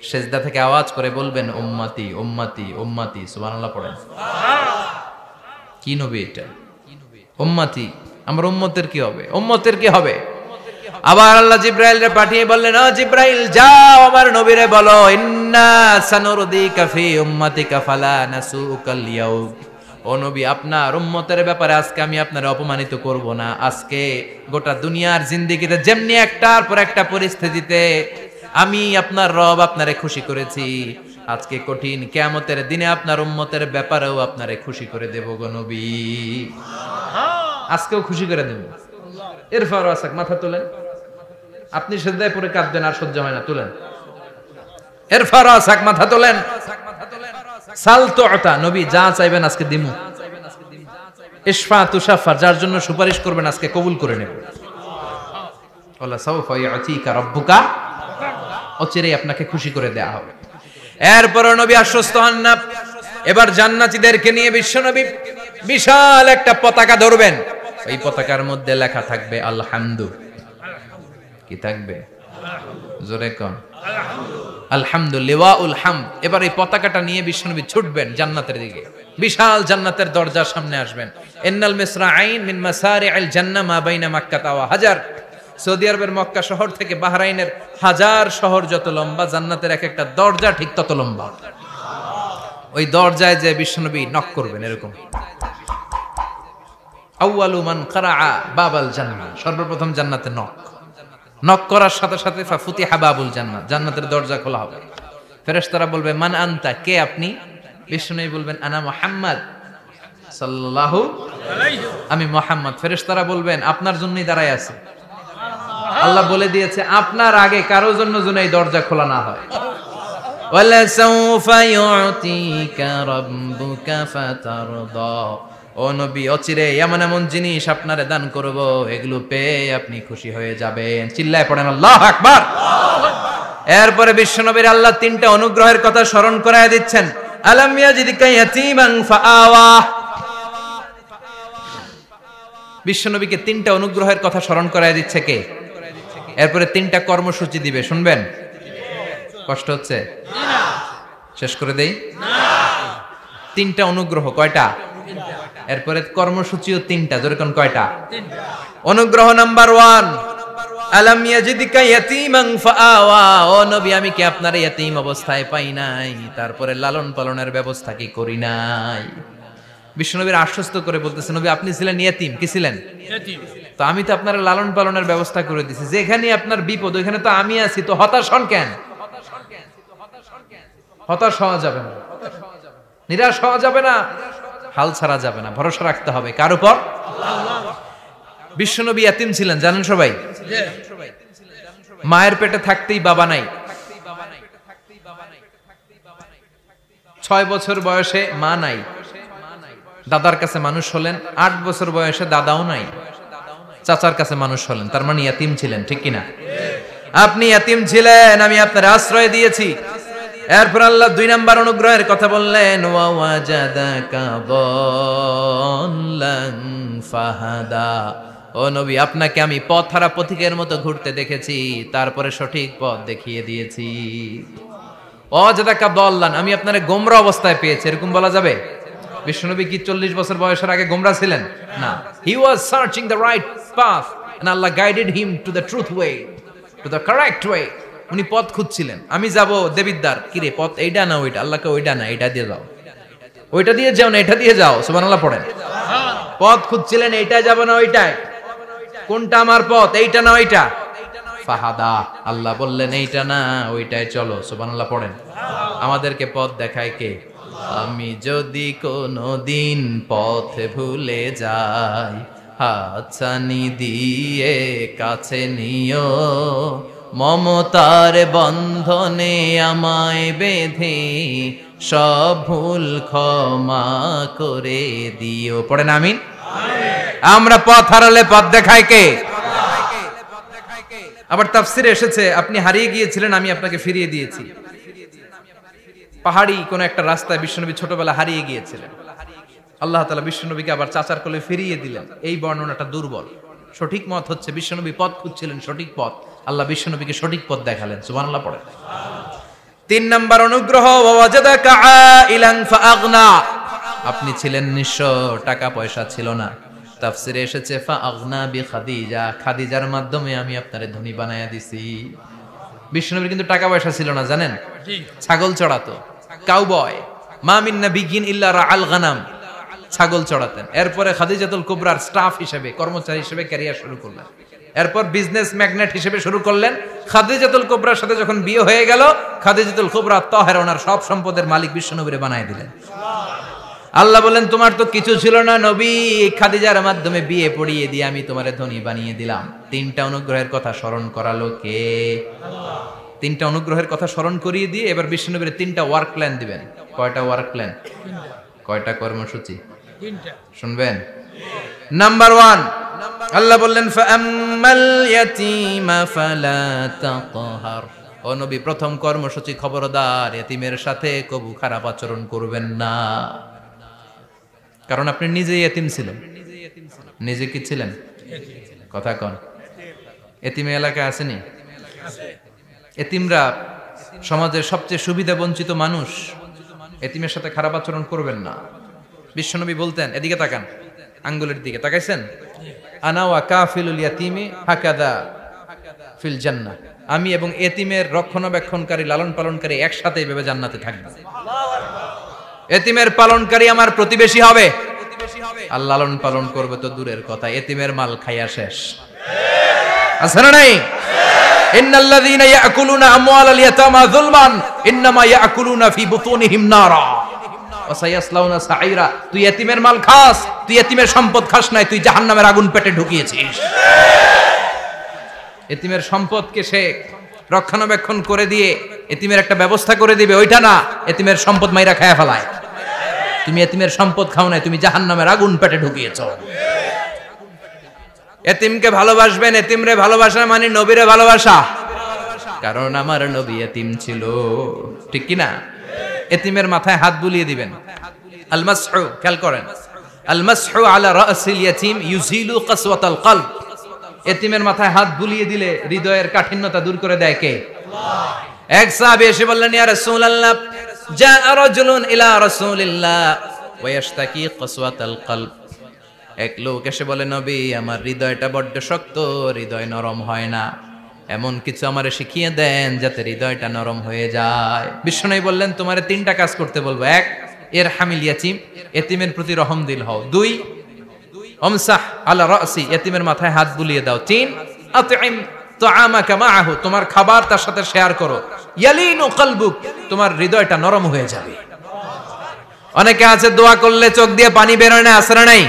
সিজদা থেকে আওয়াজ করে বলবেন, উম্মতি উম্মতি উম্মতি। সুবহানাল্লাহ পড়েন। কি নবী এটা? উম্মতি, আমার উম্মতের কি হবে? উম্মতের কি হবে? আবার আল্লাহ জিবরাইলকে পাঠিয়ে বললেন, ও জিবরাইল যাও আমার নবীরে বলো, ইন্না সানুরদিকা ফি উম্মতিকা ফালা নাসুকাল ইয়াউম। ও নবী, আপনার উম্মতের ব্যাপারে আজকে আমি আপনারে অপমানিত করব না। আজকে গোটা দুনিয়ার জিন্দেগিতে যেমনি একটার পর একটা পরিস্থিতিতে আমি আপনার রব আপনারে খুশি করেছি, আজকে কঠিন কিয়ামতের দিনে আপনার উম্মতের ব্যাপারেও আপনারে খুশি করে দেব গো নবী। আজকেও খুশি করে দেব। এরপর আসাক, মাথা তোলেন। আপনি সিজদায় পড়ে কাঁদবেন, আর সহ্য হয় না, তুলেন। এরপর আসাক, মাথা তোলেন। সাল তুতা, নবী যা চাইবেন আজকে দিমু। ইশফা তুশাফা, যার জন্য সুপারিশ করবেন আজকে কবুল করে নেব। ওয়ালা সাউফা ইয়াতিকা রাব্বুকা, অচিরেই আপনাকে খুশি করে দেয়া হবে। এরপর নবী আশ্বস্ত হন না। এবার জান্নাতীদেরকে নিয়ে বিশ্বনবী বিশাল একটা পতাকা ধরবেন। এই পতাকার মধ্যে লেখা থাকবে আলহামদু। কি থাকবে? জোরে কোন আলহামদুলিল্লাহ উল হামদ। এবার এই পতাকাটা নিয়ে বিশ্বনবী ছুটবেন জান্নাতের দিকে। বিশাল জান্নাতের দরজার সামনে আসবেন। ইন্নাল মিসরাঈন মিন মাসারি'আল জান্নাহ মা বাইনা মাক্কাহ ওয়া হাজার। সৌদি আরবের মক্কা শহর থেকে বাহরাইনের হাজার শহর যত লম্বা, জান্নাতের এক একটা দরজা ঠিক তত লম্বা। ওই দরজায় যে বিশ্বনবী নক করবেন এরকম, আউয়ালু মান কারাআ বাবাল জান্নাহ, সর্বপ্রথম জান্নাতে নক করার সাথে সাথে ফাফুতিহা বাবুল জান্নাত, জান্নাতের দরজা খোলা হবে। ফেরেশতারা বলবে মান আনতা, কে আপনি? বিশ্বনবী বলবেন আনা মুহাম্মদ সাল্লাল্লাহু আলাইহি, আমি মুহাম্মদ। ফেরেশতারা বলবেন আপনার জন্যই দাঁড়ায় আছে। আল্লাহ বলে দিয়েছে আপনার আগে কারো জন্য যেন এই দরজা খোলা না হয়। ওয়ালা সাউফা ইউতিকা রাব্বুকা ফাতারদা, ও নবী অচিরে এমন এমন জিনিস আপনারে দান করব, এগুলো পেয়ে আপনি খুশি হয়ে যাবেন। চিল্লায় পড়েন আল্লাহু আকবার। এরপরে বিশ্বনবীর আল্লাহ তিনটা অনুগ্রহের কথা স্মরণ করায় দিচ্ছেন। আলাম ইয়াজিদকা ইয়াতীমান ফাআওয়া, বিশ্বনবীকে তিনটা অনুগ্রহের কথা স্মরণ করায় দিচ্ছে কে? এরপরে তিনটা কর্মসূচি দিবে, শুনবেন? কষ্ট হচ্ছে? শেষ করে দেই? তিনটা অনুগ্রহ, কয়টা? এরপরে কর্মসূচিও তিনটা, যেরকম কয়টা? অনুগ্রহ নাম্বার 1, আলাম ইয়াজিদকা ইয়াতীমান ফাআওয়া, ও নবী আমি কি আপনার ইয়াতীম অবস্থায় পাই নাই, তারপরে লালন পালনের ব্যবস্থা কি করি নাই? বিশ্বনবীর আশ্বস্ত করে বলতেছে নবী আপনি ছিলেন ইয়াতীম, কি ছিলেন? ইয়াতীম। তো আমি তো আপনার লালন পালনের ব্যবস্থা করে দিয়েছি, যেখানে আপনার বিপদ ওইখানে তো আমি আছি, তো হতাশ হন কেন? হতাশ হওয়া যাবে না, নিরাশ হওয়া যাবে না, হাল ছাড়া যাবে না, ভরসা রাখতে হবে কার উপর? আল্লাহ। বিশ্বনবী ইয়াতীম ছিলেন জানেন সবাই? মায়ের পেটে থাকতেই বাবা নাই, 6 বছর বয়সে মা নাই, দাদার কাছে মানুষ হলেন, 8 বছর বয়সে দাদাও নাই, চাচার কাছে মানুষ হলেন, তার মানে ইয়াতীম ছিলেন, ঠিক কিনা? আপনি ইয়াতীম ছিলেন, আমি আপনার আশ্রয় দিয়েছি। এরপর আল্লাহ 2 নাম্বার অনুগ্রহের কথা বললেন, ওয়া ওয়াজাদাকা দাল্লান ফাহাদা, ও নবী আপনাকে আমি পথহারা পথিকের মতো ঘুরতে দেখেছি, তারপরে সঠিক পথ দেখিয়ে দিয়েছি। ওয়াজাদাকা দাল্লান, আমি আপনারে গোমরা অবস্থায় পেয়েছি, এরকম বলা যাবে? বিশ্বনবী কি 40 বছর বয়সের আগে গোমরা ছিলেন? না, he was searching the right path and আল্লাহ guided him to the truth way, to the correct way. উনি পথ খুঁজছিলেন। আমি যাব দেবিদ্দার, কি রে পথ এইটা না ওইটা? আল্লাহকে ওইটা না এটা দিয়ে যাও, ওইটা দিয়ে যাও না এটা দিয়ে যাও, সুবহানাল্লাহ পড়েন। পথ খুঁজছিলেন, এইটা যাব না ওইটাই, কোনটা আমার পথ, এইটা না ওইটা? ফাহাদা, আল্লাহ বললেন এইটা না ওইটাই চলো, সুবহানাল্লাহ পড়েন। আমাদেরকে পথ দেখায় কে? আমি যদি কোনদিন পথ ভুলে যাই, হাতছানি দিয়ে কাছে নিও, মমতার বন্ধনে আমায় বেঁধে সব ভুল ক্ষমা করে দিও। পড়েন আমিন। আমরা পথ হারালে পথ দেখায় কে? আবার তাফসিরে এসেছে আপনি হারিয়ে গিয়েছিলেন, আমি আপনাকে ফিরিয়ে দিয়েছি। পাহাড়ি কোন একটা রাস্তায় বিশ্বনবী ছোটবেলা হারিয়ে গিয়েছিলেন, আল্লাহ তাআলা বিশ্বনবীকে আবার চাচার কোলে ফিরিয়ে দিলেন। এই বর্ণনাটা দুর্বল। সঠিক মত হচ্ছে বিশ্বনবী পথ খুঁজছিলেন, সঠিক পথ, আল্লাহ বিশ্বনবীকে সঠিক পথ দেখালেন, সুবহানাল্লাহ পড়ে। 3 নাম্বার অনুগ্রহ, ওয়াজাদাকা আইলান ফাআগনা, আপনি ছিলেন নিঃস্ব, টাকা পয়সা ছিল না। তাফসিরে এসেছে ফাআগনা বিখাদিজা, খাদিজার মাধ্যমে আমি আপনারে ধনী বানায়া দিছি। বিশ্বনবীর কিন্তু টাকা পয়সা ছিল না জানেন, ছাগল চড়াতো, কাউবয়। মা মিন নাবিয়্যিন ইল্লা রাআল গানাম, ছাগল চড়াতেন। এরপরে খাদিজাতুল কুবরার স্টাফ হিসেবে, কর্মচারী হিসেবে ক্যারিয়ার শুরু করলেন। এরপর বিজনেস ম্যাগনেট হিসেবে শুরু করলেন। খাদিজাতুল কুবরার সাথে যখন বিয়ে হয়ে গেল, খাদিজাতুল কুবরা তাহেরা ওনার সব সম্পদের মালিক বিশ্বনবীরে বানায় দিলেন। আল্লাহ বলেন তোমার তো কিছু ছিল না নবী, খাদিজার মাধ্যমে বিয়ে পড়িয়ে দিয়ে আমি তোমারে ধনী বানিয়ে দিলাম। 3টা অনুগ্রহের কথা স্মরণ করালো কে? আল্লাহ। 3টা অনুগ্রহের কথা স্মরণ করিয়ে দিয়ে এবার বিশ্বনবীর 3টা ওয়ার্ক প্ল্যান দিবেন। কয়টা ওয়ার্ক প্ল্যান? কয়টা কর্মসূচি? 3টা। শুনবেন? নাম্বার 1, আল্লাহ বললেন ফাআম্মাল ইয়াতীমা ফালা তাকহার, ও নবী প্রথম কর্মসূচি খবরদার এতিমের সাথে কবু খারাপ আচরণ করবেন না, কারণ আপনি নিজেই এতিম ছিলেন। নিজে কি ছিলেন? কথা কন। এতিমে এলাকায় আসেনি? এতিমরা সমাজের সবচেয়ে সুবিধা বঞ্চিত মানুষ, এতিমের সাথে খারাপ আচরণ করবেন না। বিশ্বনবী বলতেন, এদিকে তাকান, আঙ্গুলের দিকে তাকাইছেন, আনা ওয়া কাফিলুল ইয়াতীমি হাকাদা ফিল জান্নাহ, আমি এবং এতিমের রক্ষণাবেক্ষণকারী লালন পালনকারী একসাথে এইভাবে জান্নাতে থাকবে। এতিমের পালনকারী আমার প্রতিবেশী হবে, আর লালন পালন করবে তো দূরের কথা, এতিমের মাল খাইয়া শেষ। আছে না নাই? ইন্নাল্লাযীনা ইয়াকুলুনা আমওয়ালাল ইয়াতামা যুলমান ইন্নামা ইয়াকুলুনা ফি বুতুনিহিম নারা ওয়া সায়াসলাউনা সাঈরা। তুই এতিমের মাল খাস, তুই এতিমের সম্পদ খাস নাই, তুই জাহান্নামের আগুন পেটে ঢুকিয়েছিস। এতিমের সম্পদকে সে রক্ষণাবেক্ষণ করে দিয়ে এতিমের একটা ব্যবস্থা করে দিবে, ওইটা না, এতিমের সম্পদ মাইরা খায়া ফেলায়। তুমি এতিমের সম্পদ খাও নাই, তুমি জাহান্নামের আগুন পেটে ঢুকিয়েছো। এতিমকে ভালোবাসবেন, এতিমরে ভালোবাসা মানে নবীরে ভালোবাসা, কারণ আমার নবী এতিম ছিল, ঠিক কি না? এতিমের মাথায় হাত বুলিয়ে দিবেন। আল মাসহু, খেয়াল করেন, আল মাসহু আলা রাসিল ইয়াতিম ইউজিলু কাসওয়াতাল কলব। এতিমের মাথায় হাত বুলিয়ে দিলে হৃদয়ের কাঠিন্যতা দূর করে দেয় কে? আল্লাহ। এক সাহাবী এসে বললেন, ইয়া রাসূলুল্লাহ, জাআ রাজুলুন ইলা রাসূলিল্লাহ ওয়া ইয়াশতাকি কাসওয়াতাল কলব। এক লোক এসে বলে, নবী, আমার হৃদয়টা বড্ড শক্ত, হৃদয় নরম হয় না, এমন কিছু আমারে শিখিয়ে দেন যাতে হৃদয়টা নরম হয়ে যায়। বিশ্বনবী বললেন, তোমারে তিনটা কাজ করতে বলবো। এক, ইরহামিল ইয়াতীম, এতিমের প্রতি রহমদিল হও। দুই, আমসাহ আলা রাসি, এতিমের মাথায় হাত বুলিয়ে দাও। তিন, আতইম তাআমাকা মাআহু, তোমার খাবার তার সাথে শেয়ার করো। ইয়ালিনু কলবুক, তোমার হৃদয়টা নরম হয়ে যাবে। অনেকে আছে দোয়া করলে চোখ দিয়ে পানি বের হয় না, আসরা নাই?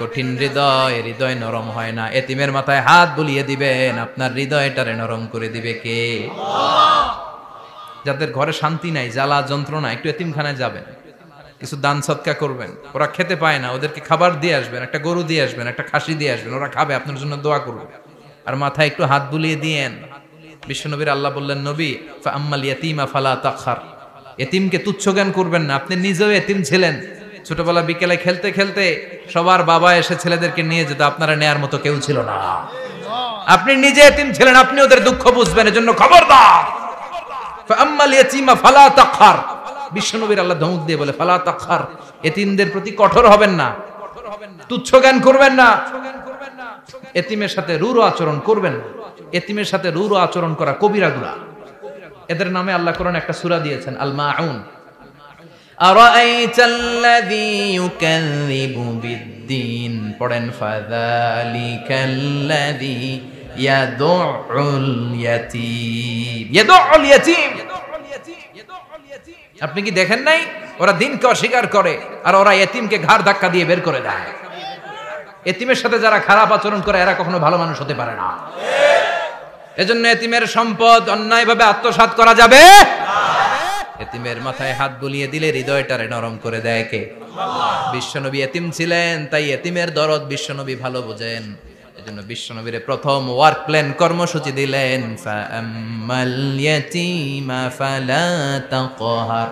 কঠিন হৃদয়, হৃদয় নরম হয় না, এতিমের মাথায় হাত বুলিয়ে দিবেন, আপনার হৃদয়টারে নরম করে দিবে কে? আল্লাহ। যাদের ঘরে শান্তি নাই, জ্বালা যন্ত্রণা, একটু এতিমখানায় যাবেন, কিছু দান সদকা করবেন। ওরা খেতে পায় না, ওদেরকে খাবার দিয়ে আসবেন, একটা গরু দিয়ে আসবেন, একটা খাসি দিয়ে আসবেন, ওরা খাবে, আপনার জন্য দোয়া করবে, আর মাথায় একটু হাত বুলিয়ে দিয়েন। বিশ্বনবীর আল্লাহ বললেন, নবী, ফাআম্মাল ইয়াতীমা ফালা তাখর, এতিমকে তুচ্ছ জ্ঞান করবেন না। আপনি নিজেও এতিম ছিলেন, ছোটবেলা বিকেলে খেলতে খেলতে সবার বাবা এসে ছেলেদেরকে নিয়ে যেত, আপনারা নেয়ার মতো কেউ ছিল না। আপনি নিজে এতিম ছিলেন, আপনি ওদের দুঃখ বুঝবেন, এজন্য খবরদার। ফাআম্মাল ইয়াতীমা ফালা তাখর, বিশ্বনবীর আল্লাহ ধমক দিয়ে বলে, ফালা তাখর, এতিমদের প্রতি কঠোর হবেন না, তুচ্ছ জ্ঞান করবেন না, এতিমের সাথে রূঢ় আচরণ করবেন না। এতিমের সাথে রূঢ় আচরণ করা কবিরা গুনাহ। এদের নামে আল্লাহ কোরআনে একটা সূরা দিয়েছেন, আল মাউন। আরাআইতাল্লাযী ইউকাযযিবু বিদ্দীন, পড়েন, ফাযালিকাল্লাযী ইয়াদুউল ইয়াতীম। ইয়াদুউল ইয়াতীম, আপনি কি দেখেন নাই? ওরা দিনকে অস্বীকার করে, আর ওরা এতিমকে ঘাড় ধাক্কা দিয়ে বের করে দেয়। এতিমের সাথে যারা খারাপ আচরণ করে, এরা কখনো ভালো মানুষ হতে পারে না। এজন্য এতিমের সম্পদ অন্যায়ভাবে আত্মসাৎ করা যাবে না। এতিমের মাথায় হাত বুলিয়ে দিলে হৃদয়টারে নরম করে দেয় কে? আল্লাহ। বিশ্বনবী এতিম ছিলেন, তাই এতিমের দরদ বিশ্বনবী ভালো বোঝেন। এজন্য বিশ্বনবীর প্রথম ওয়ার্ক প্ল্যান, কর্মসূচি দিলেন, ফাআম্মাল ইয়াতীমা ফালা তাকহার,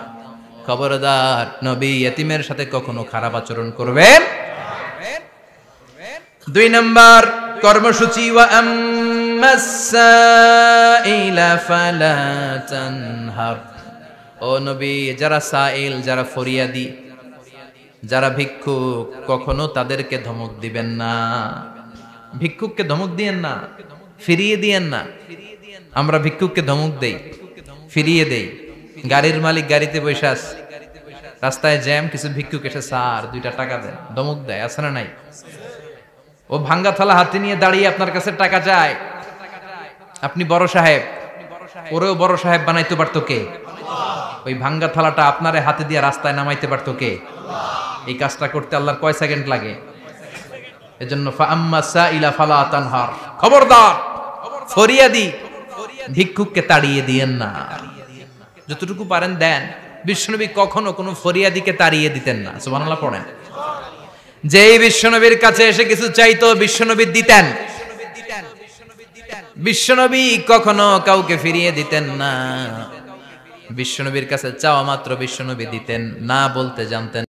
খবরদার, নবী এতিমের সাথে কখনো খারাপ আচরণ করবেন। দুই নাম্বার কর্মসূচি, ওয়া আম্মাস সাইলা ফালা তানহার, ও নবী, যারা সাইল, যারা ফরিয়াদি, যারা ভিক্ষুক, কখনো তাদেরকে ধমক দিবেন না। ভিক্ষুককে ধমক দিয়েন না, ফিরিয়ে দিয়েন না। আমরা ভিক্ষুককে ধমক দেই, ফিরিয়ে দেই। গাড়ির মালিক গাড়িতে বসে আছে, রাস্তায় জ্যাম, কিছু ভিক্ষুক এসে, স্যার 2টা টাকা দেন, ধমক দেয়, আছে না নাই? ও ভাঙ্গা থালা হাতে নিয়ে দাঁড়িয়ে আপনার কাছে টাকা চায়। আপনি বড় সাহেব, ওরেও বড় সাহেব বানাইতে পারতো কে? ওই ভাঙ্গা থালাটা আপনারে হাতে দিয়ে রাস্তায় নামাইতে পারতো কে? এই কাজটা করতে আল্লাহর কয় সেকেন্ড লাগে? এজন্য ফাআম্মা সাইলা ফালা তানহার, খবরদার, ফরিয়াদি ভিক্ষুককে তাড়িয়ে দিয়েন না, যতটুকু পারেন দেন। বিশ্বনবী কখনো কোনো ফরিয়াদিকে তাড়িয়ে দিতেন না। সুবহানাল্লাহ পড়েন। যেই বিশ্বনবীর কাছে এসে কিছু চাইতো, বিশ্বনবী দিতেন। বিশ্বনবী কখনো কাউকে ফিরিয়ে দিতেন না। বিশ্বনবীর কাছে চাওয়া মাত্র বিশ্বনবী দিতেন, না বলতে জানতেন।